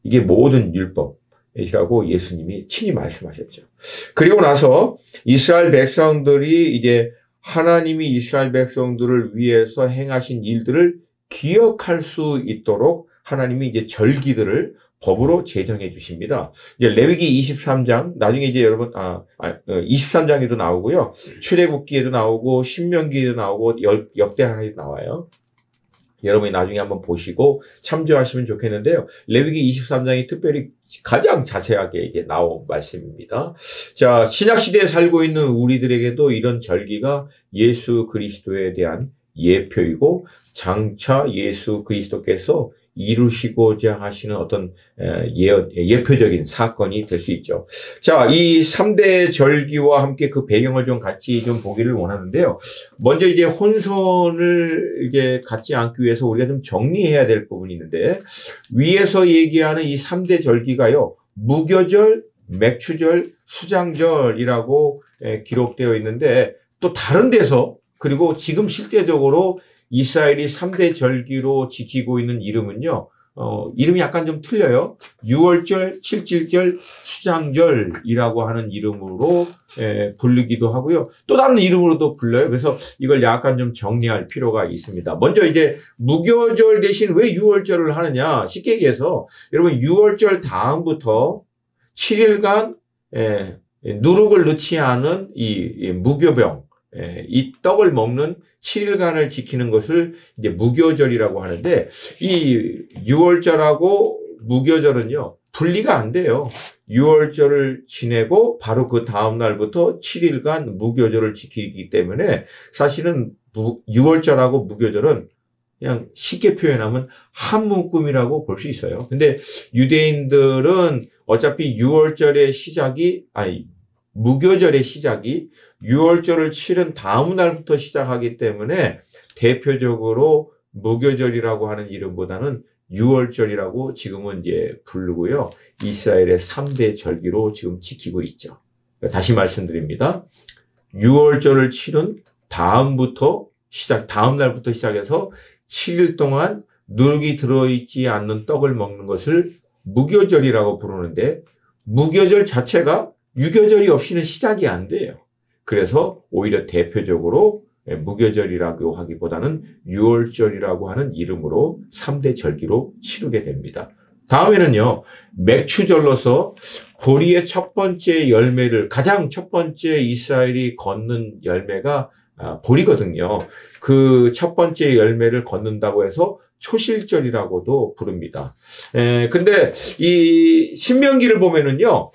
A: 이게 모든 율법이라고 예수님이 친히 말씀하셨죠. 그리고 나서 이스라엘 백성들이 이제 하나님이 이스라엘 백성들을 위해서 행하신 일들을 기억할 수 있도록 하나님이 이제 절기들을 법으로 제정해 주십니다. 이제 레위기 23장, 나중에 이제 여러분, 23장에도 나오고요. 출애굽기에도 나오고, 신명기에도 나오고, 역대하에도 나와요. 여러분이 나중에 한번 보시고 참조하시면 좋겠는데요. 레위기 23장이 특별히 가장 자세하게 이게 나온 말씀입니다. 자, 신약시대에 살고 있는 우리들에게도 이런 절기가 예수 그리스도에 대한 예표이고 장차 예수 그리스도께서 이루시고자 하시는 어떤 예표적인 사건이 될 수 있죠. 자, 이 3대 절기와 함께 그 배경을 좀 같이 좀 보기를 원하는데요. 먼저 이제 혼선을 이제 갖지 않기 위해서 우리가 좀 정리해야 될 부분이 있는데, 위에서 얘기하는 이 3대 절기가요, 무교절, 맥추절, 수장절이라고 기록되어 있는데, 또 다른 데서, 그리고 지금 실제적으로 이스라엘이 3대 절기로 지키고 있는 이름은요, 이름이 약간 좀 틀려요. 유월절, 칠칠절, 수장절이라고 하는 이름으로 부르기도 하고요. 또 다른 이름으로도 불러요. 그래서 이걸 약간 좀 정리할 필요가 있습니다. 먼저 이제 무교절 대신 왜 유월절을 하느냐? 쉽게 얘기해서 여러분 유월절 다음부터 7일간 누룩을 넣지 않은 이 무교병, 이 떡을 먹는 7일간을 지키는 것을 이제 무교절이라고 하는데, 이 유월절하고 무교절은요, 분리가 안 돼요. 유월절을 지내고 바로 그 다음날부터 7일간 무교절을 지키기 때문에 사실은 유월절하고 무교절은 그냥 쉽게 표현하면 한 묶음이라고 볼 수 있어요. 근데 유대인들은 어차피 무교절의 시작이 유월절을 치른 다음 날부터 시작하기 때문에 대표적으로 무교절이라고 하는 이름보다는 유월절이라고 지금은 이제 부르고요. 이스라엘의 3대 절기로 지금 지키고 있죠. 다시 말씀드립니다. 유월절을 치른 다음 날부터 시작해서 7일 동안 누룩이 들어있지 않는 떡을 먹는 것을 무교절이라고 부르는데, 무교절 자체가 유교절이 없이는 시작이 안 돼요. 그래서 오히려 대표적으로 무교절이라고 하기보다는 유월절이라고 하는 이름으로 3대 절기로 치르게 됩니다. 다음에는요, 맥추절로서 보리의 첫 번째 열매를, 가장 첫 번째 이스라엘이 걷는 열매가 보리거든요. 그 첫 번째 열매를 걷는다고 해서 초실절이라고도 부릅니다. 근데 이 신명기를 보면은요,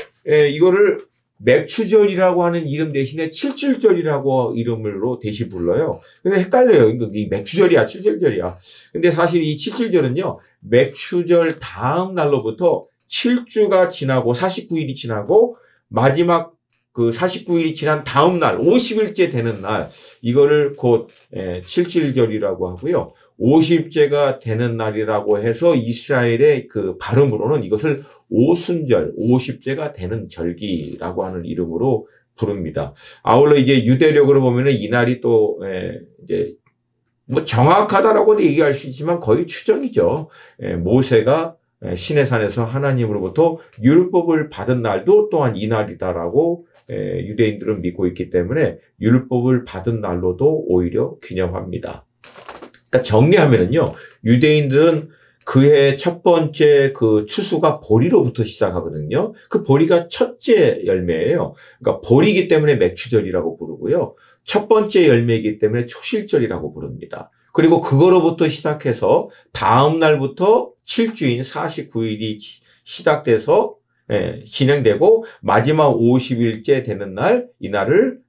A: 이거를 맥추절이라고 하는 이름 대신에 칠칠절이라고 이름으로 대신 불러요. 근데 헷갈려요. 이 맥추절이야, 칠칠절이야. 근데 사실 이 칠칠절은요, 맥추절 다음 날로부터 7주가 지나고 49일이 지나고 마지막 그 49일이 지난 다음 날, 50일째 되는 날, 이거를 곧 칠칠절이라고 하고요. 50제가 되는 날이라고 해서 이스라엘의 그 발음으로는 이것을 오순절, 50제가 되는 절기라고 하는 이름으로 부릅니다. 아울러 이제 유대력으로 보면은 이 날이 또 이제 뭐 정확하다라고도 얘기할 수 있지만 거의 추정이죠. 모세가 시내산에서 하나님으로부터 율법을 받은 날도 또한 이 날이다라고 유대인들은 믿고 있기 때문에 율법을 받은 날로도 오히려 기념합니다. 그러니까 정리하면은요, 유대인들은 그해 첫 번째 그 추수가 보리로부터 시작하거든요. 그 보리가 첫째 열매예요. 그러니까 보리이기 때문에 맥추절이라고 부르고요. 첫 번째 열매이기 때문에 초실절이라고 부릅니다. 그리고 그거로부터 시작해서 다음 날부터 7주인 49일이 시작돼서 진행되고 마지막 50일째 되는 날, 이날을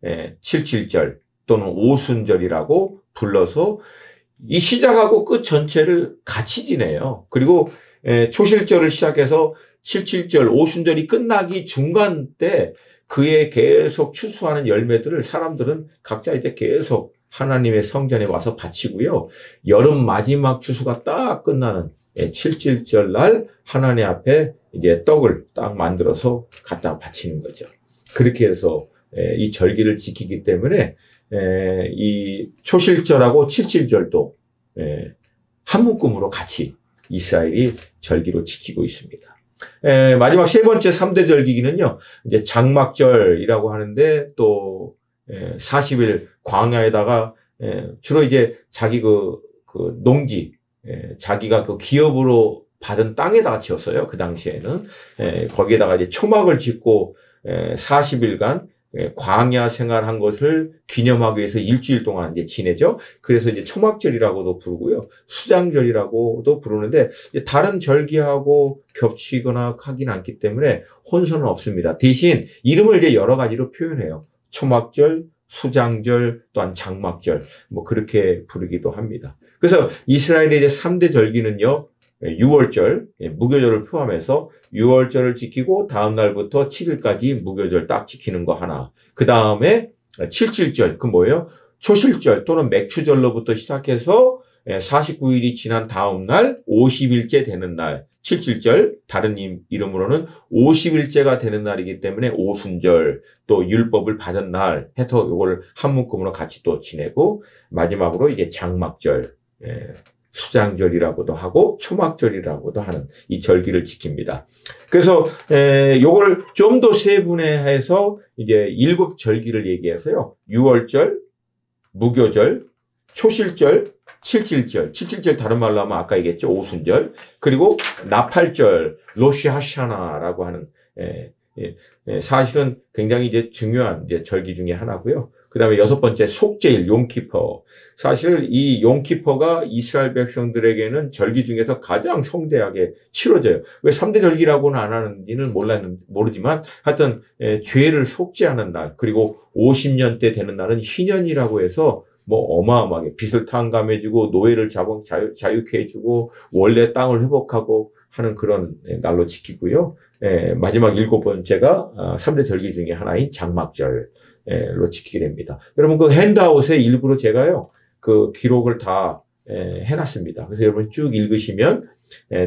A: 칠칠절 또는 오순절이라고 불러서 이 시작하고 끝 전체를 같이 지내요. 그리고 초실절을 시작해서 칠칠절, 오순절이 끝나기 중간 때 그에 계속 추수하는 열매들을 사람들은 각자 이제 계속 하나님의 성전에 와서 바치고요. 여름 마지막 추수가 딱 끝나는 칠칠절 날 하나님 앞에 이제 떡을 딱 만들어서 갖다 바치는 거죠. 그렇게 해서 이 절기를 지키기 때문에 이 초실절하고 칠칠절도 한 묶음으로 같이 이스라엘이 절기로 지키고 있습니다. 마지막 세 번째 3대 절기기는요, 이제 장막절이라고 하는데 또 40일 광야에다가 주로 이제 자기 그 농지, 자기가 그 기업으로 받은 땅에다가 지었어요. 그 당시에는 거기에다가 이제 초막을 짓고 40일간 광야 생활한 것을 기념하기 위해서 일주일 동안 이제 지내죠. 그래서 이제 초막절이라고도 부르고요. 수장절이라고도 부르는데 다른 절기하고 겹치거나 하긴 않기 때문에 혼선은 없습니다. 대신 이름을 이제 여러 가지로 표현해요. 초막절, 수장절, 또한 장막절, 뭐 그렇게 부르기도 합니다. 그래서 이스라엘의 이제 3대 절기는요, 유월절, 무교절을 포함해서 유월절을 지키고 다음 날부터 7일까지 무교절 딱 지키는 거 하나. 그 다음에 칠칠절, 그 뭐예요? 초실절 또는 맥추절로부터 시작해서 49일이 지난 다음 날 50일째 되는 날, 칠칠절, 다른 이름으로는 50일째가 되는 날이기 때문에 오순절, 또 율법을 받은 날 해서 이걸 한 묶음으로 같이 또 지내고, 마지막으로 이제 장막절, 수장절이라고도 하고 초막절이라고도 하는 이 절기를 지킵니다. 그래서 요걸 좀 더 세분화해서 이제 7절기를 얘기해서요. 6월절, 무교절, 초실절, 칠칠절 다른 말로 하면 아까 얘기했죠. 오순절, 그리고 나팔절, 로시 하샤나라고 하는 사실은 굉장히 이제 중요한 이제 절기 중에 하나고요. 그 다음에 6번째 속죄일, 용키퍼. 사실 이 용키퍼가 이스라엘 백성들에게는 절기 중에서 가장 성대하게 치러져요. 왜 3대 절기라고는 안 하는지는 모르지만 하여튼 죄를 속죄하는 날, 그리고 50년 때 되는 날은 희년이라고 해서 뭐 어마어마하게 빚을 탕감해주고 노예를 자유케 해주고 원래 땅을 회복하고 하는 그런 날로 지키고요. 마지막 7번째가 3대 절기 중에 하나인 장막절로 지키게 됩니다. 여러분 그 핸드아웃에 일부러 제가요 그 기록을 다 해놨습니다. 그래서 여러분 쭉 읽으시면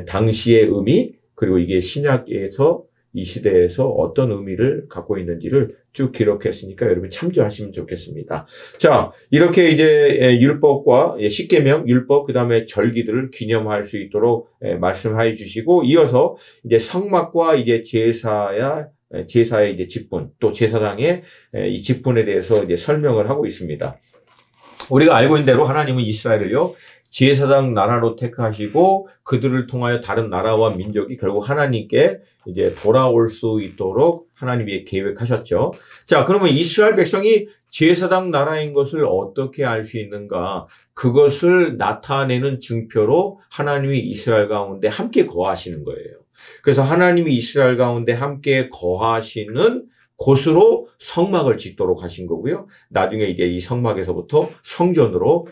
A: 당시의 의미, 그리고 이게 신약에서 이 시대에서 어떤 의미를 갖고 있는지를 쭉 기록했으니까 여러분 참조하시면 좋겠습니다. 자, 이렇게 이제 율법과 십계명, 율법, 그 다음에 절기들을 기념할 수 있도록 말씀해 주시고, 이어서 이제 성막과 이제 제사의 이제 직분, 또 제사장의 이 직분에 대해서 이제 설명을 하고 있습니다. 우리가 알고 있는 대로 하나님은 이스라엘을요, 제사장 나라로 택하시고 그들을 통하여 다른 나라와 민족이 결국 하나님께 이제 돌아올 수 있도록 하나님이 계획하셨죠. 자, 그러면 이스라엘 백성이 제사장 나라인 것을 어떻게 알 수 있는가? 그것을 나타내는 증표로 하나님이 이스라엘 가운데 함께 거하시는 거예요. 그래서 하나님이 이스라엘 가운데 함께 거하시는 곳으로 성막을 짓도록 하신 거고요. 나중에 이제 이 성막에서부터 성전으로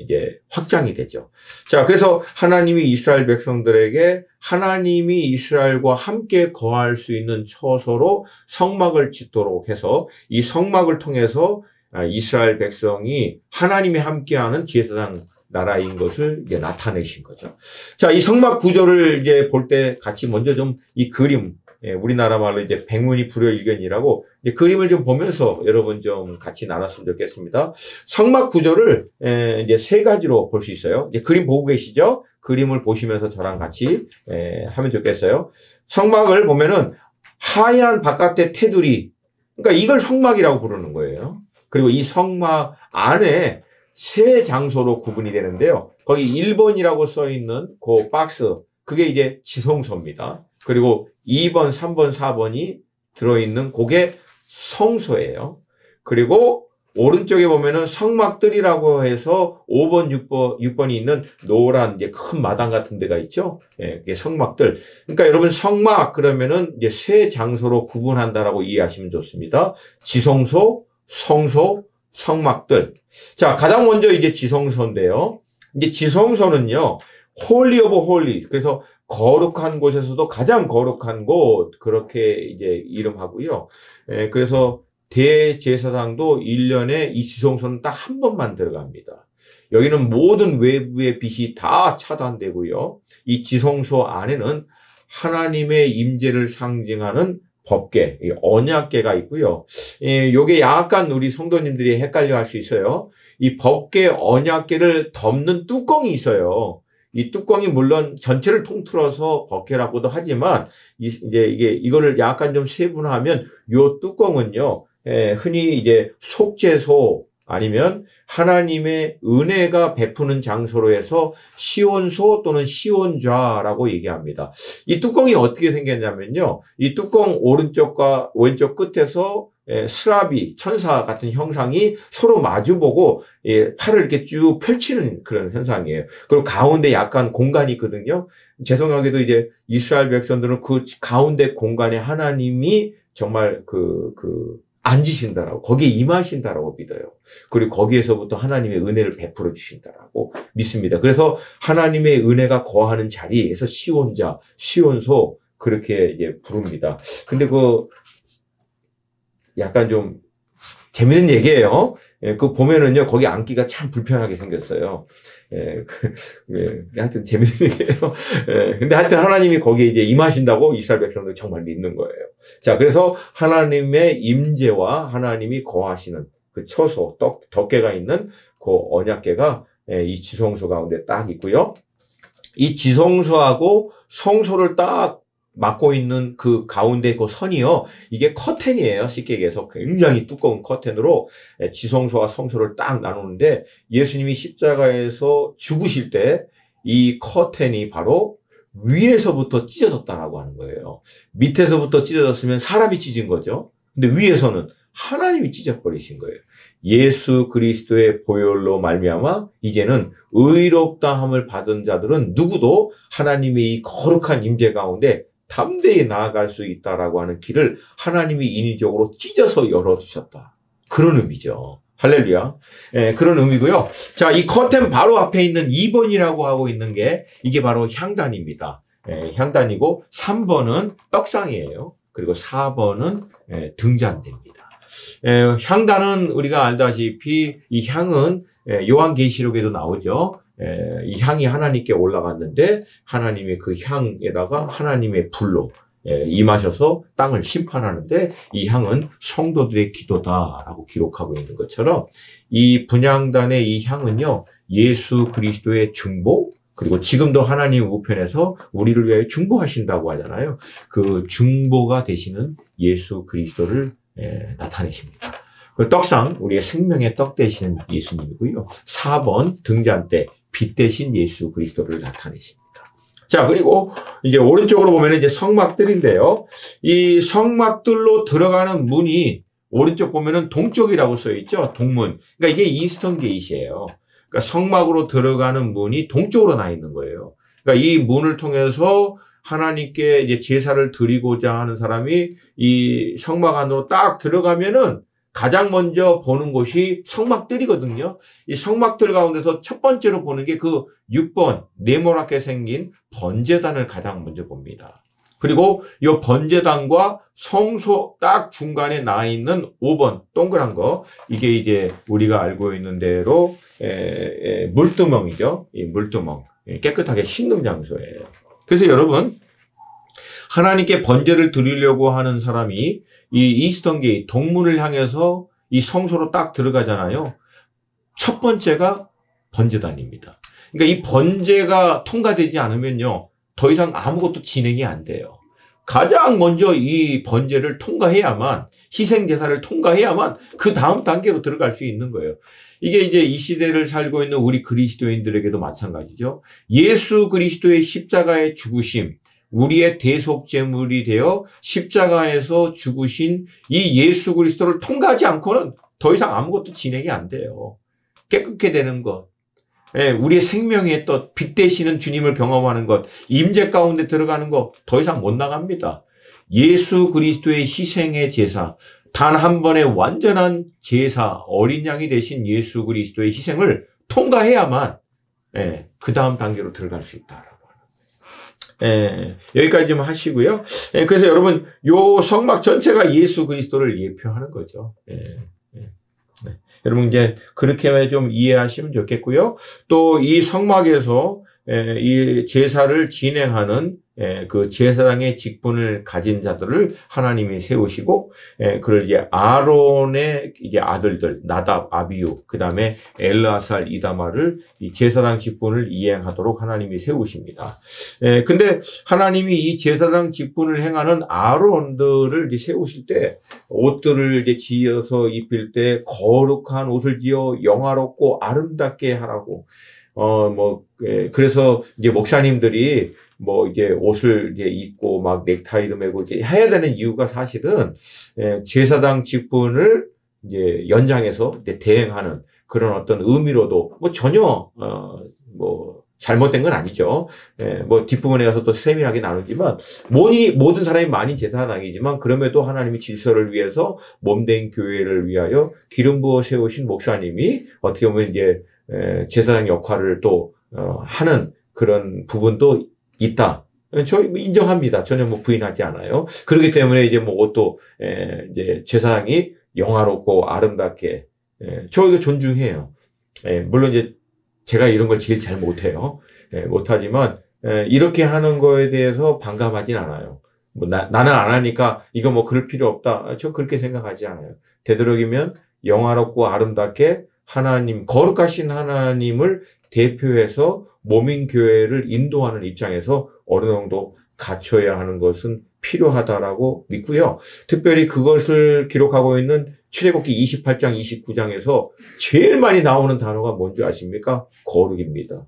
A: 이제 확장이 되죠. 자, 그래서 하나님이 이스라엘 백성들에게 하나님이 이스라엘과 함께 거할 수 있는 처소로 성막을 짓도록 해서 이 성막을 통해서 이스라엘 백성이 하나님이 함께하는 제사장 나라인 것을 이제 나타내신 거죠. 자, 이 성막 구조를 이제 볼 때 같이 먼저 좀 이 그림, 우리나라 말로 이제 백문이 불여일견이라고 이제 그림을 좀 보면서 여러분 좀 같이 나눴으면 좋겠습니다. 성막 구조를 이제 3가지로 볼 수 있어요. 이제 그림 보고 계시죠? 그림을 보시면서 저랑 같이 하면 좋겠어요. 성막을 보면은 하얀 바깥의 테두리, 그러니까 이걸 성막이라고 부르는 거예요. 그리고 이 성막 안에 3장소로 구분이 되는데요. 거기 1번이라고 써 있는 그 박스, 그게 이제 지성소입니다. 그리고 2번, 3번, 4번이 들어있는 그게 성소예요. 그리고 오른쪽에 보면은 성막들이라고 해서 5번, 6번이 있는 노란 이제 큰 마당 같은 데가 있죠. 그게 성막들. 그러니까 여러분 성막 그러면은 이제 3장소로 구분한다라고 이해하시면 좋습니다. 지성소, 성소, 성막들. 자, 가장 먼저 이제 지성소인데요. 이제 지성소는요, 홀리 오브 홀리. 그래서 거룩한 곳에서도 가장 거룩한 곳, 그렇게 이제 이름하고요. 그래서 대제사장도 1년에 이 지성소는 딱 한 번만 들어갑니다. 여기는 모든 외부의 빛이 다 차단되고요. 이 지성소 안에는 하나님의 임재를 상징하는 법궤, 언약궤가 있고요. 요게 약간 우리 성도님들이 헷갈려 할 수 있어요. 이 법궤 언약궤를 덮는 뚜껑이 있어요. 이 뚜껑이 물론 전체를 통틀어서 법궤라고도 하지만 이제 이거를 약간 좀 세분화하면 요 뚜껑은요, 흔히 이제 속죄소 아니면 하나님의 은혜가 베푸는 장소로 해서 시온소 또는 시온좌라고 얘기합니다. 이 뚜껑이 어떻게 생겼냐면요, 이 뚜껑 오른쪽과 왼쪽 끝에서 스라비, 천사 같은 형상이 서로 마주보고 팔을 이렇게 쭉 펼치는 그런 현상이에요. 그리고 가운데 약간 공간이 있거든요. 죄송하게도 이제 이스라엘 백성들은 그 가운데 공간에 하나님이 정말 앉으신다라고, 거기에 임하신다라고 믿어요. 그리고 거기에서부터 하나님의 은혜를 베풀어 주신다라고 믿습니다. 그래서 하나님의 은혜가 거하는 자리에서 시온자, 시온소, 그렇게 이제 부릅니다. 근데 약간 좀 재밌는 얘기예요. 그거 보면은요, 거기 앉기가 참 불편하게 생겼어요. 하여튼 재밌는 얘기예요. 근데 하여튼 하나님이 거기에 이제 임하신다고 이스라엘 백성들 정말 믿는 거예요. 자, 그래서 하나님의 임재와 하나님이 거하시는 그 처소, 덮개가 있는 그 언약궤가 이 지성소 가운데 딱 있고요. 이 지성소하고 성소를 딱 막고 있는 그 가운데 그 선이요. 이게 커튼이에요. 쉽게 얘기해서 굉장히 두꺼운 커튼으로 지성소와 성소를 딱 나누는데 예수님이 십자가에서 죽으실 때 이 커튼이 바로 위에서부터 찢어졌다라고 하는 거예요. 밑에서부터 찢어졌으면 사람이 찢은 거죠. 근데 위에서는 하나님이 찢어버리신 거예요. 예수 그리스도의 보혈로 말미암아 이제는 의롭다함을 받은 자들은 누구도 하나님의 이 거룩한 임재 가운데 담대히 나아갈 수 있다라고 하는 길을 하나님이 인위적으로 찢어서 열어주셨다. 그런 의미죠. 할렐루야. 그런 의미고요. 자, 이 커튼 바로 앞에 있는 2번이라고 하고 있는 게 이게 바로 향단입니다. 향단이고 3번은 떡상이에요. 그리고 4번은 등잔대입니다. 향단은 우리가 알다시피 이 향은 요한계시록에도 나오죠. 이 향이 하나님께 올라갔는데 하나님의 그 향에다가 하나님의 불로 임하셔서 땅을 심판하는데 이 향은 성도들의 기도다라고 기록하고 있는 것처럼 이 분향단의 이 향은요 예수 그리스도의 중보 그리고 지금도 하나님 우편에서 우리를 위하여 중보하신다고 하잖아요. 그 중보가 되시는 예수 그리스도를 나타내십니다. 그 떡상 우리의 생명의 떡 되시는 예수님이고요. 4번 등잔대 빛 대신 예수 그리스도를 나타내십니다. 자, 그리고 이제 오른쪽으로 보면 이제 성막들인데요. 이 성막들로 들어가는 문이 오른쪽 보면은 동쪽이라고 써 있죠. 동문. 그러니까 이게 이스턴 게이트예요. 그러니까 성막으로 들어가는 문이 동쪽으로 나 있는 거예요. 그러니까 이 문을 통해서 하나님께 이제 제사를 드리고자 하는 사람이 이 성막 안으로 딱 들어가면은 가장 먼저 보는 곳이 성막들이거든요. 이 성막들 가운데서 첫 번째로 보는 게 그 6번 네모나게 생긴 번제단을 가장 먼저 봅니다. 그리고 이 번제단과 성소 딱 중간에 나 있는 5번 동그란 거 이게 이제 우리가 알고 있는 대로 물두멍이죠. 이 물두멍 깨끗하게 씻는 장소예요. 그래서 여러분 하나님께 번제를 드리려고 하는 사람이 이 이스턴 게이트 동문을 향해서 이 성소로 딱 들어가잖아요. 첫 번째가 번제단입니다. 그러니까 이 번제가 통과되지 않으면요. 더 이상 아무것도 진행이 안 돼요. 가장 먼저 이 번제를 통과해야만 희생제사를 통과해야만 그 다음 단계로 들어갈 수 있는 거예요. 이게 이제 이 시대를 살고 있는 우리 그리스도인들에게도 마찬가지죠. 예수 그리스도의 십자가의 죽으심 우리의 대속제물이 되어 십자가에서 죽으신 이 예수 그리스도를 통과하지 않고는 더 이상 아무것도 진행이 안 돼요. 깨끗게 되는 것, 우리의 생명의 또 빛 되시는 주님을 경험하는 것, 임재 가운데 들어가는 것 더 이상 못 나갑니다. 예수 그리스도의 희생의 제사, 단 한 번의 완전한 제사, 어린 양이 되신 예수 그리스도의 희생을 통과해야만 그 다음 단계로 들어갈 수 있다. 여기까지 좀 하시고요. 그래서 여러분, 요 성막 전체가 예수 그리스도를 예표하는 거죠. 여러분, 이제 그렇게 좀 이해하시면 좋겠고요. 또 이 성막에서 이 제사를 진행하는 그 제사장의 직분을 가진 자들을 하나님이 세우시고, 그걸 이제 아론의 이제 아들들, 나답, 아비후, 그 다음에 엘르아살, 이다마를 이 제사장 직분을 이행하도록 하나님이 세우십니다. 근데 하나님이 이 제사장 직분을 행하는 아론들을 이제 세우실 때 옷들을 이제 지어서 입힐 때 거룩한 옷을 지어 영화롭고 아름답게 하라고. 그래서 이제 목사님들이 이제 옷을 이제 입고 막 넥타이도 매고 이제 해야 되는 이유가 사실은 제사장 직분을 이제 연장해서 이제 대행하는 그런 어떤 의미로도 전혀 잘못된 건 아니죠. 뒷부분에 가서 또 세밀하게 나누지만 모든 사람이 많이 제사장이지만 그럼에도 하나님이 질서를 위해서 몸된 교회를 위하여 기름 부어 세우신 목사님이 어떻게 보면 이제 제사장 역할을 또 하는 그런 부분도 있다. 저 인정합니다. 전혀 부인하지 않아요. 그렇기 때문에 이제 옷도 이제 제사장이 영화롭고 아름답게 저 이거 존중해요. 물론 이제 제가 이런 걸 제일 잘 못해요. 못하지만 이렇게 하는 거에 대해서 반감하진 않아요. 나는 안 하니까 이거 그럴 필요 없다. 저 그렇게 생각하지 않아요. 되도록이면 영화롭고 아름답게 하나님, 거룩하신 하나님을 대표해서 모민교회를 인도하는 입장에서 어느 정도 갖춰야 하는 것은 필요하다라고 믿고요. 특별히 그것을 기록하고 있는 출애굽기 28장, 29장에서 제일 많이 나오는 단어가 뭔지 아십니까? 거룩입니다.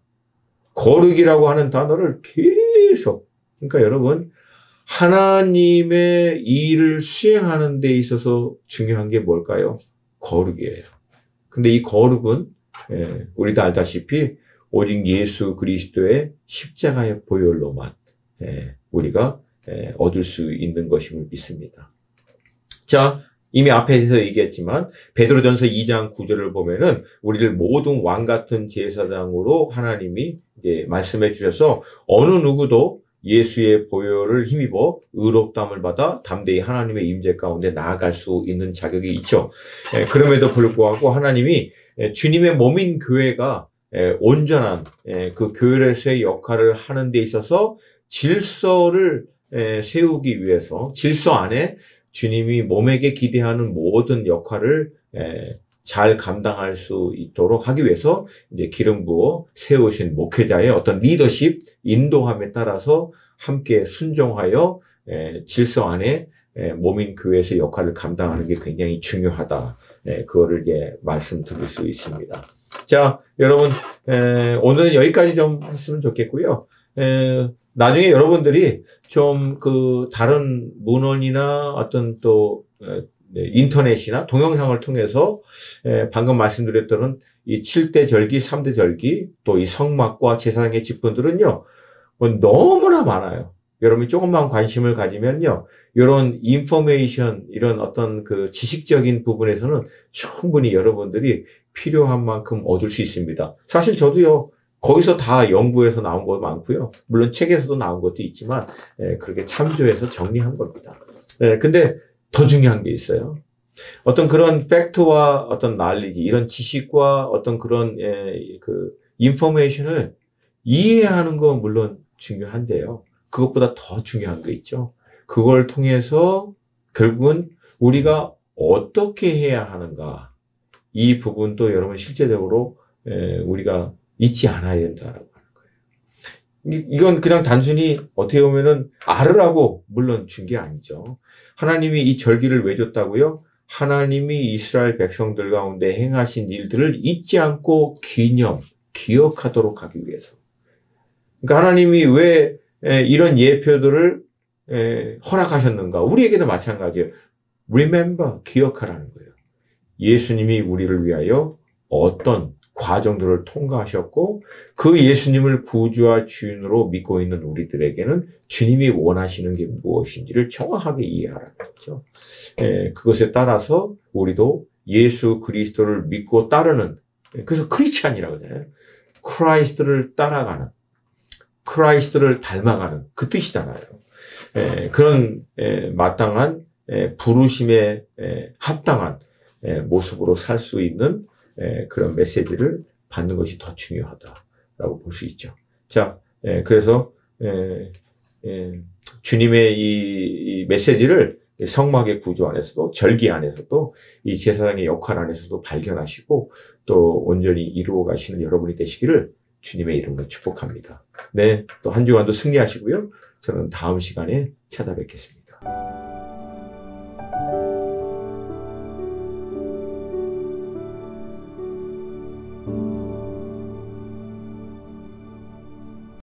A: 거룩이라고 하는 단어를 계속, 그러니까 여러분, 하나님의 일을 수행하는 데 있어서 중요한 게 뭘까요? 거룩이에요. 근데 이 거룩은 우리도 알다시피 오직 예수 그리스도의 십자가의 보혈로만 우리가 얻을 수 있는 것임을 믿습니다. 자, 이미 앞에서 얘기했지만 베드로전서 2장 9절을 보면은 우리를 모든 왕 같은 제사장으로 하나님이 말씀해 주셔서 어느 누구도 예수의 보혈을 힘입어 의롭다함을 받아 담대히 하나님의 임재 가운데 나아갈 수 있는 자격이 있죠. 그럼에도 불구하고 하나님이 주님의 몸인 교회가 온전한 그 교회로서의 역할을 하는 데 있어서 질서를 세우기 위해서 질서 안에 주님이 몸에게 기대하는 모든 역할을 잘 감당할 수 있도록 하기 위해서 이제 기름 부어 세우신 목회자의 어떤 리더십, 인도함에 따라서 함께 순종하여 질서 안에 몸인 교회에서 역할을 감당하는 게 굉장히 중요하다. 그거를 이제 말씀드릴 수 있습니다. 자, 여러분, 오늘은 여기까지 좀 했으면 좋겠고요. 나중에 여러분들이 좀 그 다른 문헌이나 어떤 또 인터넷이나 동영상을 통해서 방금 말씀드렸던 이 7대 절기, 3대 절기, 또 이 성막과 제사장의 직분들은요, 너무나 많아요. 여러분이 조금만 관심을 가지면요, 이런 인포메이션, 이런 어떤 그 지식적인 부분에서는 충분히 여러분들이 필요한 만큼 얻을 수 있습니다. 사실 저도요, 거기서 다 연구해서 나온 것도 많고요. 물론 책에서도 나온 것도 있지만, 그렇게 참조해서 정리한 겁니다. 근데 더 중요한 게 있어요. 어떤 그런 팩트와 어떤 날리지, 이런 지식과 어떤 그런, 그, 인포메이션을 이해하는 건 물론 중요한데요. 그것보다 더 중요한 게 있죠. 그걸 통해서 결국은 우리가 어떻게 해야 하는가. 이 부분도 여러분 실제적으로, 우리가 잊지 않아야 된다라고 하는 거예요. 이건 그냥 단순히 어떻게 보면은 알으라고 물론 준 게 아니죠. 하나님이 이 절기를 왜 줬다고요? 하나님이 이스라엘 백성들 가운데 행하신 일들을 잊지 않고 기억하도록 하기 위해서. 그러니까 하나님이 왜 이런 예표들을 허락하셨는가? 우리에게도 마찬가지예요. Remember, 기억하라는 거예요. 예수님이 우리를 위하여 어떤 과정들을 통과하셨고 그 예수님을 구주와 주인으로 믿고 있는 우리들에게는 주님이 원하시는 게 무엇인지를 정확하게 이해하라는 거죠. 그것에 따라서 우리도 예수 그리스도를 믿고 따르는, 그래서 크리스찬이라고 하잖아요. 크라이스트를 따라가는, 크라이스트를 닮아가는 그 뜻이잖아요. 그런 마땅한 부르심에 합당한 모습으로 살 수 있는 그런 메시지를 받는 것이 더 중요하다라고 볼 수 있죠. 자, 그래서 주님의 이 메시지를 성막의 구조 안에서도, 절기 안에서도, 이 제사장의 역할 안에서도 발견하시고 또 온전히 이루어 가시는 여러분이 되시기를 주님의 이름으로 축복합니다. 네, 또 한 주간도 승리하시고요. 저는 다음 시간에 찾아뵙겠습니다.